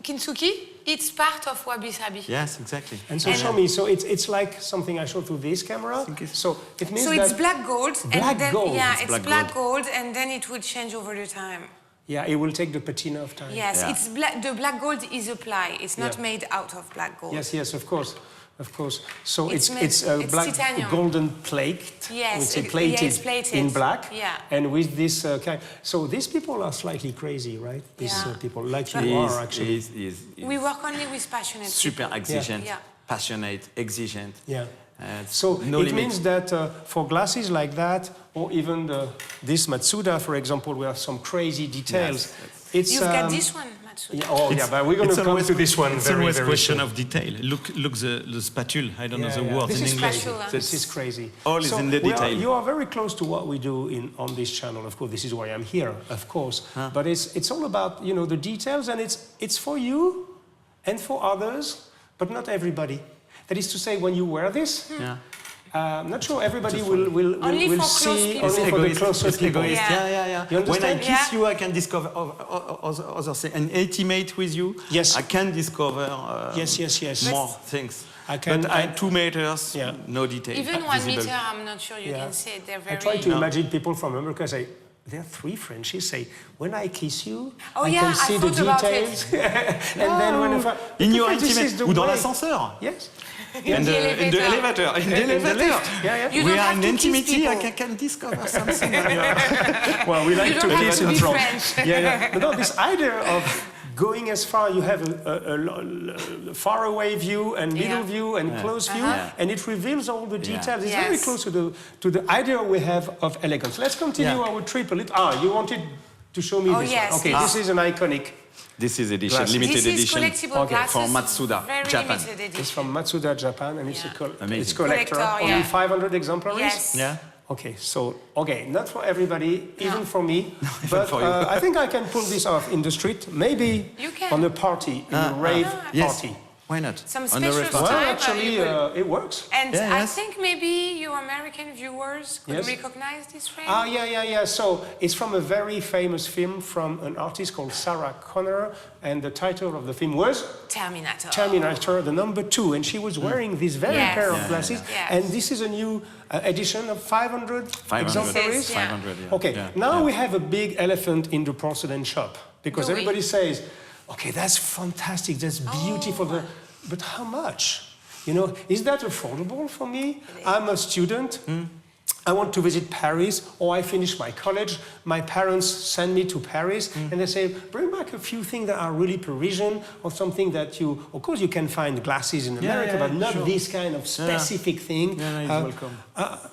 kintsugi, it's part of wabi-sabi. Yes, exactly. and so show me. So it's like something I show through this camera. So it means So that it's black gold. Black and then, gold. Yeah, It's it's black black gold, and then it will change over the time. yeah, it will take the patina of time. Yes, Yeah. it's the black gold is applied. It's not Yeah. made out of black gold. Yes, of course. So It's made- it's a it's black titanium. golden plate. Yes, It's it's plated. in black. Yeah. And with this kind. So these people are slightly crazy, right? These Yeah. people, like you are actually. Is We work only with passionate super people. exigent, Yeah. passionate, exigent. Yeah. It's So no it limit. means that for glasses like that, or even this Matsuda, for example, we have some crazy details. Yes, It's You've got this one, Matsuda. Yeah, oh yeah, but we're going to come to this one It's very, always a very question soon. of detail. Look the spatule. I don't know the Yeah. word This in is English. Spatula. This is crazy. All is in the we are- detail. you are very close to what we do on this channel. Of course, this is why I'm here. Of course, but it's all about the details, and it's for you and for others, but not everybody. That is to say, when you wear this. Yeah. I'm not sure everybody will Only for close see people. only for the closer It's people. egoist. Yeah. Yeah. You When I understand? kiss Yeah. you, I can discover other things. An intimate with you, Yes. I can discover Yes. more things. I can- But at 2 meters, Yeah. no detail. Even 1 visible. meter, I'm not sure you can see it. They're I very... try to imagine people from America say, there are 3 Frenchies say, when I kiss you, Oh, I yeah, can I see the thought about it. details. And then whenever... In your Because this is intimate, the ou dans way. l'ascenseur. Yes. In the elevator. elevator. In the In the elevator. lift. Yeah. You We don't are have in to kiss intimity, I people. can discover something. Well, we like You to don't have kiss to in be front. French. Yeah. But no, this idea of going as far, you have a far away view and middle Yeah. view and close view, and it reveals all the details. It's very Yes. close to the idea we have of elegance. Let's continue Yeah. our trip a little. You wanted to show me Oh, this yes, one. Okay, yes. this is an iconic. This is edition, Glasses. limited This is edition. collectible glasses. For Matsuda, Very Japan. limited It's edition. from Matsuda, Japan, and it's Yeah. it's Amazing. collector. Collector, Only yeah. 500 exemplaries. Yes. Yeah. Okay, so, not for everybody, even for me, but for you. I think I can pull this off in the street, maybe You can. on a party, in a rave Yes. party. Why not? Some On the special restaurant. style. Well, actually, you could- it works. And Yeah, I yes. think maybe your American viewers could Yes. recognize this frame. Yeah. So it's from a very famous film from an artist called Sarah Connor, and the title of the film was Terminator. Terminator, the number 2, and she was wearing this very Yes. pair of Yeah, glasses, yeah. and this is a new edition of 500 exemplaries. Yeah. 500, yeah. Okay, Yeah, now yeah. we have a big elephant in the porcelain shop, because Do we? everybody says, okay, that's fantastic, that's beautiful, but how much? You know, is that affordable for me? I'm a student. I want to visit Paris, or I finish my college. My parents send me to Paris, and they say, bring back a few things that are really Parisian, or something that you, of course, you can find glasses in America, but not sure. this kind of specific thing. Yeah, it's welcome.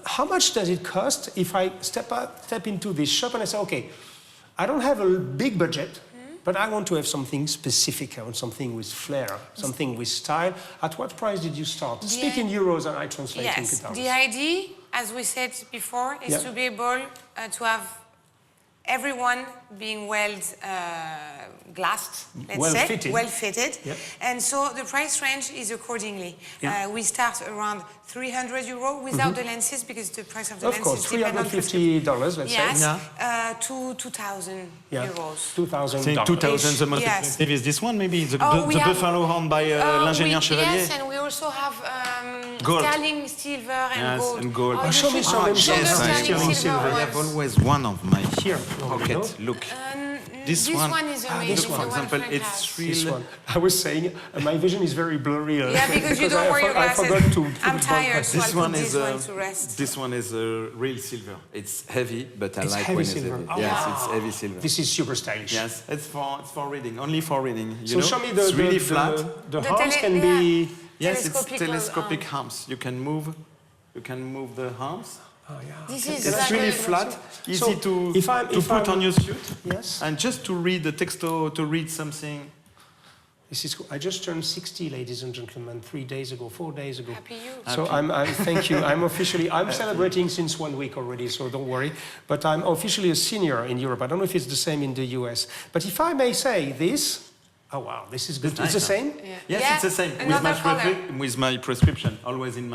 How much does it cost if I step into this shop and I say, okay, I don't have a big budget, but I want to have something specific. I want something with flair, something with style. At what price did you start? Speak in euros and I translate in Yes, Qatar. the idea, as we said before, is to be able to have everyone being well glassed, let's Well say, fitted. well fitted. Yep. And so the price range is accordingly. We start around €300 without the lenses, because the price of the Of lenses course, depend on $350, let's yes, say. to €2,000. $2,000. 2000, the most Yes. expensive is this one, maybe the we the have- buffalo horn by L'Ingénieur Chevallier. Yes, and we also have Gold. sterling silver and Yes, gold. and gold. Oh, you show me should- some show the yes, sterling silver I have ones. always one of my Here. pocket. Look. This one- one is amazing. This the one, for example, Frank it's has. This real. one. I was saying, my vision is very blurry. Yeah, because you don't wear your I glasses. forgot to put I'm it back. tired, so This I'll one put is this one to rest. this one is real silver. It's heavy, but I It's like heavy when silver. it's Oh, heavy. Yes, wow. it's heavy silver. This is super stylish. Yes, it's for reading, only for reading. You So know? show me the, it's really the, flat. The The arms tele- can yeah. be... Yes, it's telescopic telescopic arms. You can move the arms. Oh, yeah. This is It's like really a- flat, easy So, to if put I'm- on your suit, Yes. and just to read the text to read something. This is cool. I just turned 60, ladies and gentlemen, 4 days ago. Happy you. So thank you. I'm celebrating since 1 week already, so don't worry. But I'm officially a senior in Europe. I don't know if it's the same in the US. But if I may say this, oh wow, this is good. It's the same? Yes, Yeah, it's the same another color. with my prescription, always in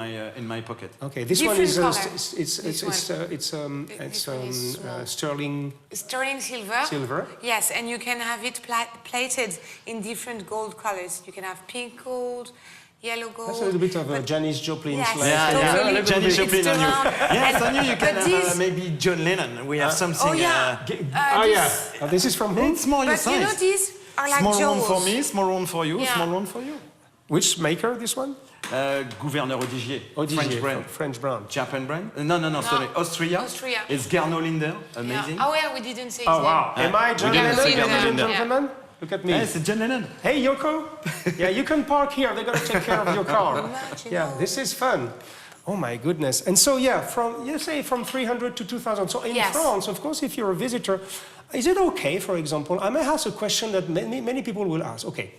my pocket. Okay, this Different one is color. it's This one is small. sterling Sterling silver. silver. Yes, and you can have it plated in different gold colors. You can have pink gold, yellow gold. That's a little bit of a Janis Joplin Yes, slash. Yeah, totally. yeah, Janis It's Joplin on you. around- Yes, and- on you. You can but have these- maybe John Lennon. We have something. Oh yeah. Oh This- yeah. This is from whom? It's more your But you know size. these are like Small jewels. one for me, small one for you, Yeah. small one for you. Which maker? This one? Gouverneur Odigier, Odigier, French brand. French brand. Japan brand? No, sorry. Austria. Austria. It's Gernot Linder. Yeah. Amazing. Oh yeah, we didn't say his Oh name. wow. Am I John didn't Lennon, say ladies and Gernot. gentlemen? Look at me. Yes, it's John Lennon. Hey Yoko. Yeah, you can park here. They're gonna take care of your car. Imagine, Yeah, oh. this is fun. Oh my goodness. And so yeah, from 300 to 2,000. So in Yes. France, of course, if you're a visitor, is it okay, for example, I may ask a question that many people will ask. Okay,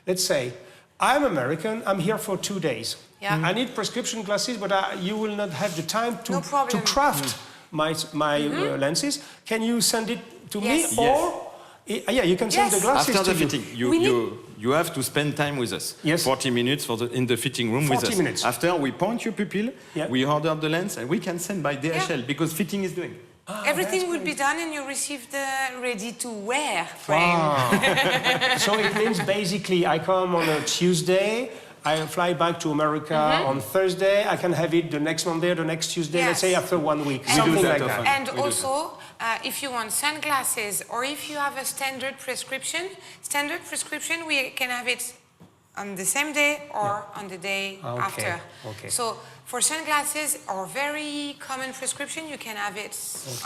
let's say I'm American, I'm here for 2 days. Yeah. I need prescription glasses, but you will not have the time No to problem. craft my lenses. Can you send it to Yes. me? Or, yeah, you can send Yes. the glasses After the to you. fitting, you have to spend time with us. Yes. 40 minutes in the fitting room with 40 us. minutes. After we point your pupil, Yeah. we order the lens, and we can send by DHL because fitting is doing. Everything will be done and you receive the ready-to-wear frame. So it means basically I come on a Tuesday, I fly back to America on Thursday, I can have it the next Monday or the next Tuesday, let's Yes. say after 1 week, And- something that like often. that. And We do also, if you want sunglasses or if you have a standard prescription, we can have it on the same day or on the day after. Okay. So for sunglasses or very common prescription, you can have it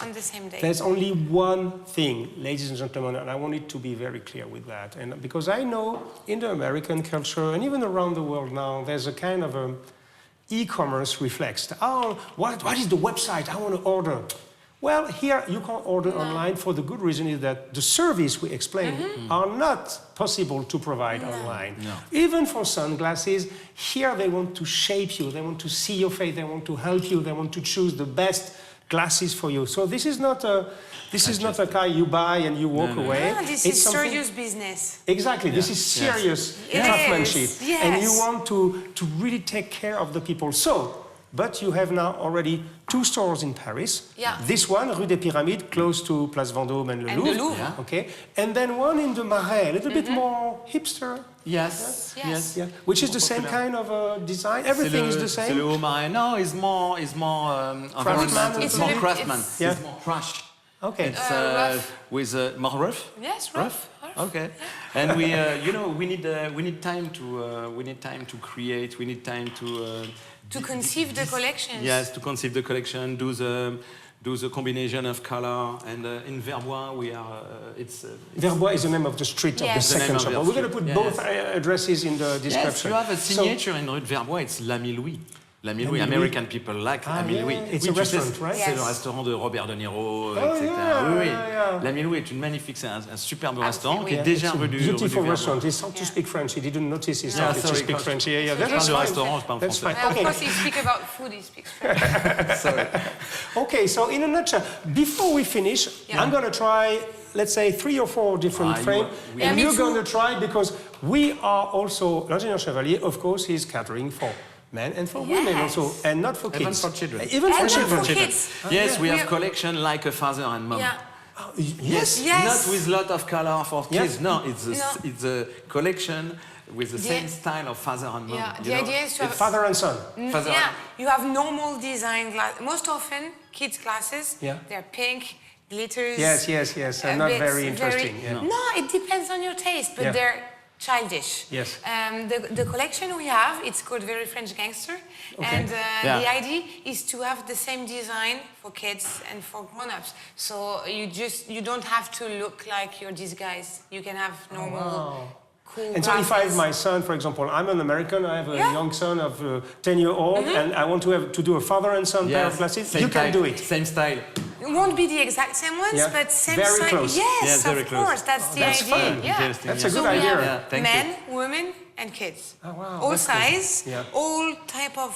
on the same day. There's only one thing, ladies and gentlemen, and I want it to be very clear with that. And because I know in the American culture and even around the world now, there's a kind of e-commerce reflex. Oh, what is the website? I want to order. Well, here you can't order online for the good reason is that the service we explained are not possible to provide online. No. Even for sunglasses, here they want to shape you, they want to see your face, they want to help you, they want to choose the best glasses for you. So this is not a car you buy and you walk away. No, this is serious business. Exactly. This is serious craftsmanship, Yes. and you want to really take care of the people. So. But you have now already 2 stores in Paris. Yeah. This one, Rue des Pyramides, close to Place Vendôme and Le Louvre. The Louvre. Yeah. Okay. And then one in the Marais, a little bit more hipster. Yes. Yes. Yeah. Which is the same kind of design. Everything is the C'est same. le haut marais. No, it's more Craftsman. It's more craftsman. Yeah. It's more crush. Okay. It's rough. with more rough. Yes, rough. Okay. And we, we need time to create. We need time To conceive the collections. Yes, to conceive the collection, do the combination of color, and in Vertbois we are. Vertbois is the name of the street of the Yes. second The name shop. of We're the going to put street. both Yes. addresses in the Yes, description. you have a signature in Rue de Vertbois. It's l'Ami Louis. L'Ami Louis. American people like Ami yeah, Louis. it's Oui, a tu sais, restaurant, right? C'est le Yes. restaurant de Robert De Niro, Oh, etc. yeah, Oui, oui. yeah. L'Ami Louis est une magnifique, c'est un superbe restaurant qui oui. est déjà rue du Beautiful Vertbois. restaurant. He started to speak French. He didn't notice he Yeah, started to sorry, speak quand French. Yeah, Je parle that's du fine. restaurant, je parle That's français. fine. Of Okay. course, he speaks about food, he speaks French. Sorry. Okay, so in a nutshell, before we finish, Yeah. I'm going to try, let's say, 3 or 4 different frames. Yeah, And me you're too. going to try, because we are also, L'Ingénieur Chevallier, of course, he's catering for men and for women Yes. also, and not for Even kids. for children. Even for And not children. for kids. Yes, we We have are- collection like a father and mom. Yeah. Yes. Yes. Not with lot of color for Yeah. kids. No, it's No. it's a collection with the same style of father and mom. Yeah, you the know? idea is to have... Father and son. Father Yeah, you have normal design glass. Most often, kids' glasses, Yeah. they're pink, glitters. Yes, and not bits, very interesting. Yeah. No, it depends on your taste, but Yeah. they're childish. Yes. The collection we have, it's called Very French Gangster, Okay. and Yeah. the idea is to have the same design for kids and for grown-ups. So you don't have to look like you're these guys. You can have normal, cool And so if I have glasses. my son, for example, I'm an American, I have a Yeah. young son of 10-year-old, and I want to do a father and son pair of glasses, same you can type, do it. Same style. It won't be the exact same ones, Yeah. but same Very size. close. Yes, Yes, very of close. course. That's the That's idea. fun. Yeah. Interesting, That's yeah. a good So we idea. have Yeah, thank you. men, women, and kids. Oh, wow, All that's cool. size, Yeah. all type of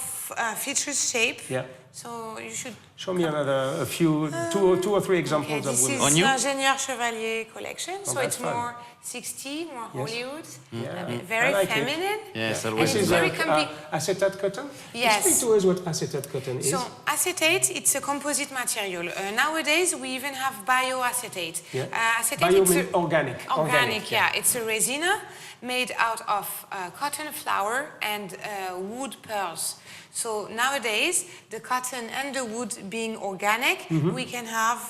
features, shape. Yeah. So you should. Show me a few, two or three Okay, examples of this is women. On you? L'Ingénieur Chevalier collection, so that's it's fun. more 60s, more Hollywood, I very like it. feminine. Yes, And always. it's This is very comfy. acetate cotton? Yes. Explain to us what acetate cotton is. So acetate, it's a composite material. Nowadays, we even have bioacetate. Yeah. Acetate, Bio it's means organic. Organic, yeah. It's a resina made out of cotton flour and wood pearls. So nowadays, the cotton and the wood being organic, we can have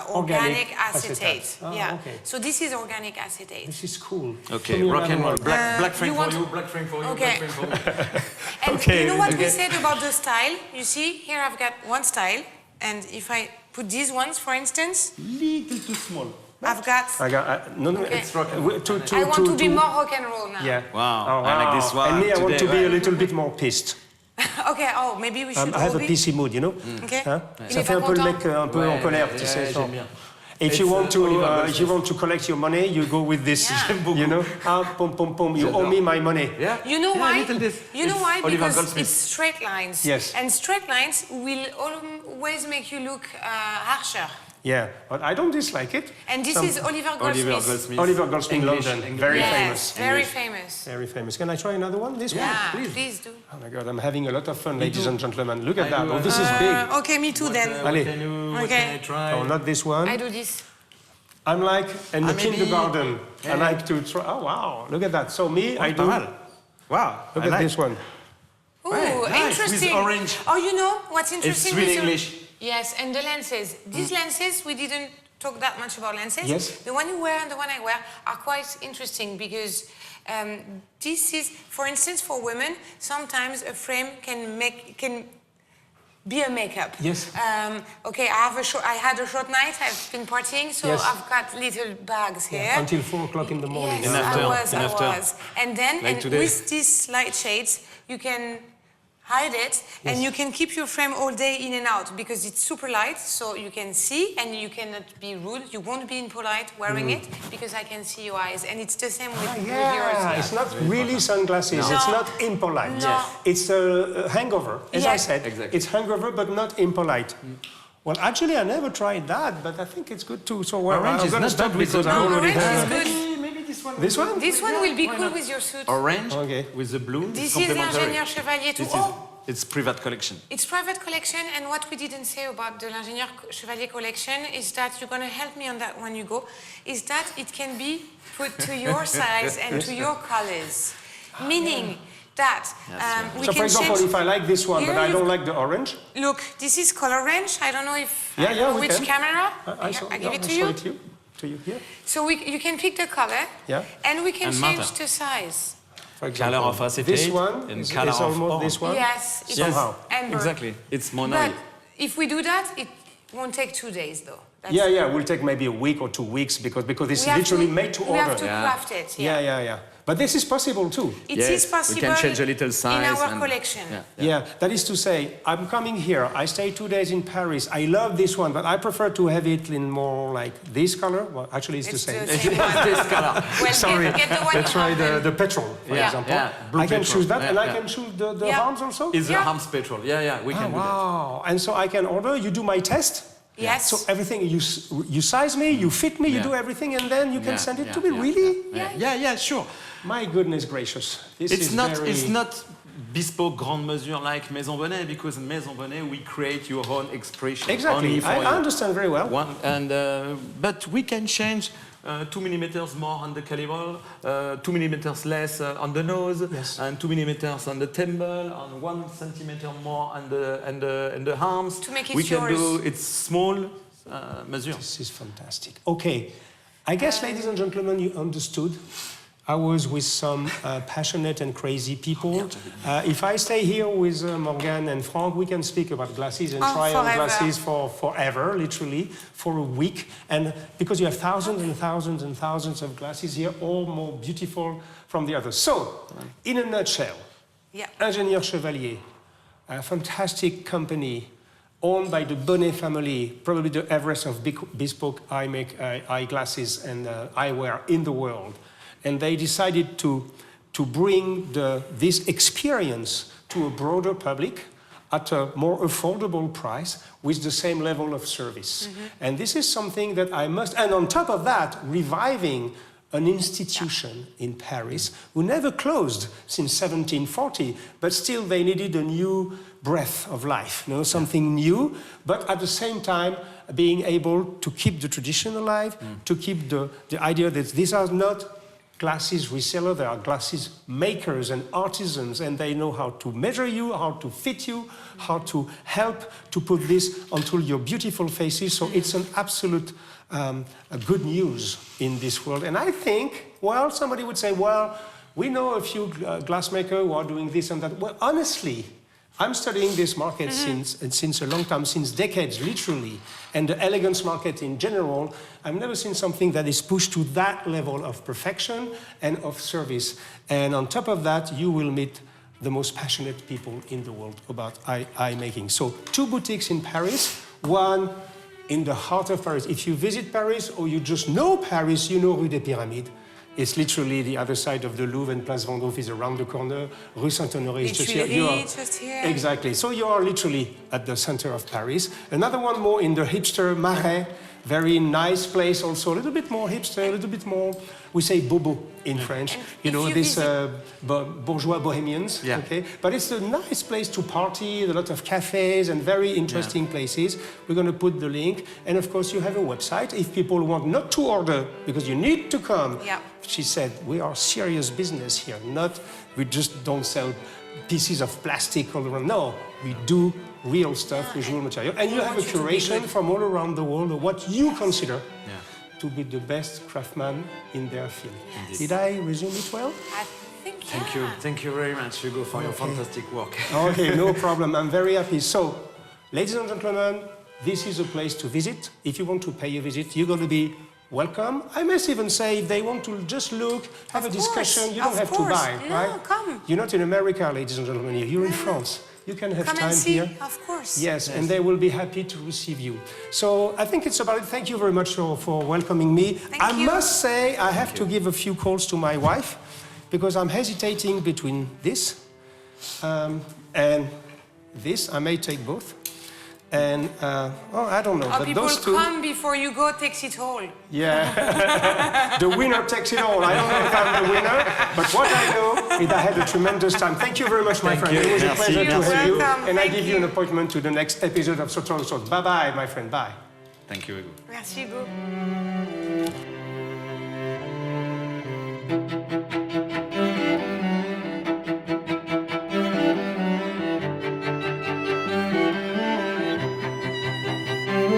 organic acetate. Oh, yeah. okay. So this is organic acetate. This is cool. Okay, Show me rock and another roll. one. Black frame you for want- you, black frame for you, Okay. black frame for me. And Okay, you know what we okay. said about the style? You see, here I've got one style, and if I put these ones, for instance, Little too small. I've got... No, Okay. it's rock and roll. I want to be more rock and roll now. Yeah. Wow, I like this one. And me, I want today, to be a right? little bit more pissed. Okay, oh, maybe we should I have all a be... PC mood, you know? Okay. Hein? Il Ça est fait pas un peu le content. mec un peu en colère, tu sais. j'aime bien. If you It's, want to, Oliver if you want to collect your money, you go with this. Yeah. You know, pom pom pom. You owe me my money. Yeah? You know Yeah, why? little this. You know It's why? Oliver Because Goldsmith. it's straight lines. Yes. And straight lines will always make you look harsher. Yeah, but I don't dislike it. And this Some- is Oliver Oliver Goldsmith. Goldsmith. Oliver Goldsmith, English, London, English. very Yes, famous. very famous. Very famous. Can I try another one? This Yeah, one? please do. Oh my God, I'm having a lot of fun, ladies and gentlemen. Look at that. do, Oh, this is big. Okay, me too then. Allez. What Okay. can I try? Oh, not this one. I do this. I'm like in the maybe- kindergarten. I Yeah. like to try. Oh wow, look at that. So me, I do. Pas mal. Wow, Look I at like. this one. Ooh, Right, nice, with interesting. orange. Oh, you know what's interesting? really with your- English. Yes, and the lenses. These lenses, we didn't talk that much about lenses. Yes. The one you wear and the one I wear are quite interesting because this is, for instance, for women, sometimes a frame can be a makeup. Yes. Okay, I had a short night. I've been partying, so Yes. I've got little bags here. Until 4 o'clock in the morning. Yes, And after, I was. and after. And then, Like today. with these light shades, you can hide it, and you can keep your frame all day in and out because it's super light, so you can see, and you cannot be rude. You won't be impolite wearing it because I can see your eyes, and it's the same with Yeah, yours. it's not really sunglasses. It's No. not impolite. No. It's a hangover, as I Yes. said. Exactly. It's hangover, but not impolite. Well, actually, I never tried that, but I think it's good too. So Orange I'm is going to not stop bad because with I the already orange have. is good. Maybe this one. This one? This one will be cool with your suit. Orange Okay. with the blue. This it's is complementary. L'Ingénieur Chevallier too. This is, it's private collection. It's private collection, and what we didn't say about the L'Ingénieur Chevallier collection is that you're going to help me on that when you go, is that it can be put to your size and to your colors. Meaning that we So, can for example, change. if I like this one, Here but I you- don't like the orange, Look, this is color range. I don't know if Yeah, I yeah, don't know we which can. camera. I Here, saw, I give it I'll to show you. it to you here. So you can pick the color, Yeah. and we can And change matter. the size. For Color of acetate this one and is color of almost orange. this one. Yes, it's Somehow. amber. Exactly. It's monoid. But if we do that, it won't take 2 days, though. That's Yeah, it will take maybe a week or 2 weeks because it's we have literally to- made to We order. have to craft it. Yeah. But this is possible too. It Yes, is we possible can change a little in size our and- collection. Yeah, that is to say, I'm coming here, I stay 2 days in Paris, I love this one, but I prefer to have it in more like this color. Well, actually it's the It's same. the same one. This color. Well, Sorry, get the one let's you try have the then. petrol, for Yeah, example. yeah, blue I can petrol. choose that, Yeah, and I yeah. can choose the Yeah. arms also? It's the Yeah. Harms petrol. Yeah, we can do that. Wow, and so I can order, you do my test? Yes. So everything, you size me, you fit me, you Yeah. do everything, and then you can Yeah, send it yeah, to me, yeah, really? Yeah, sure. My goodness gracious. This It's is not, very... it's not bespoke grande mesure like Maison Bonnet, because in Maison Bonnet we create your own expression. Exactly, only for I you. understand very well. One, and, but we can change 2 millimeters more on the calibre, 2 millimeters less on the nose, Yes. and 2 millimeters on the temple, and 1 centimeter more on the arms. To make it we can yours. do it's small measure. This is fantastic. Okay, I guess, ladies and gentlemen, you understood. I was with some passionate and crazy people. If I stay here with Morgan and Frank, we can speak about glasses and try on forever. glasses for forever, literally, for a week. And because you have thousands and thousands and thousands of glasses here, all more beautiful from the others. So, in a nutshell, Yeah. L'Ingénieur Chevallier, a fantastic company owned by the Bonnet family, probably the Everest of bespoke eyeglasses and eyewear in the world. And they decided to bring this experience to a broader public at a more affordable price with the same level of service. And this is something that I must, and on top of that, reviving an institution in Paris who never closed since 1740, but still they needed a new breath of life, something new, but at the same time being able to keep the tradition alive, to keep the idea that these are not glasses resellers, they are glasses makers and artisans, and they know how to measure you, how to fit you, how to help to put this onto your beautiful faces. So it's an absolute good news in this world. And I think, well, somebody would say, well, we know a few glassmakers who are doing this and that. Well, honestly, I'm studying this market since a long time, since decades, literally, and the elegance market in general. I've never seen something that is pushed to that level of perfection and of service. And on top of that, you will meet the most passionate people in the world about eye making. So 2 boutiques in Paris, one in the heart of Paris. If you visit Paris or you just know Paris, you know Rue des Pyramides. It's literally the other side of the Louvre, and Place Vendôme is around the corner. Rue Saint-Honoré is just here. Just here. Exactly. So you are literally at the center of Paris. Another one more in the hipster Marais. Very nice place also. A little bit more hipster, a little bit more, we say bobo in French. You know, this bourgeois bohemians. Yeah. Okay? But it's a nice place to party, a lot of cafes and very interesting places. We're going to put the link. And of course, you have a website. If people want not to order, because you need to come. Yeah. She said, we are serious business here. We just don't sell pieces of plastic all around. No, we do real stuff with real material. And you have a curation from all around the world of what you consider to be the best craftsman in their field. Yes. Did I resume it well? I think, Thank you. Thank you very much, Hugo, for your fantastic work. Okay, no problem. I'm very happy. So, ladies and gentlemen, this is a place to visit. If you want to pay a visit, you're going to be welcome. I must even say, if they want to just look, have a discussion, you don't have to buy, right? No, come. You're not in America, ladies and gentlemen. You're in France. You can have Come time and see, here. of course. Yes, and they will be happy to receive you. So I think it's about it. Thank you very much for welcoming me. I you. must say I have to give a few calls to my wife because I'm hesitating between this and this. I may take both. And, I don't know. Or but people those two, come before Hugo takes it all. yeah. The winner takes it all. I don't know if I'm the winner, but what I know is I had a tremendous time. Thank you very much, my friend. It was a pleasure to have you. And I give you an appointment to the next episode of Sartorial Talks. Bye-bye, my friend. Bye. Thank you, Hugo. Merci Hugo.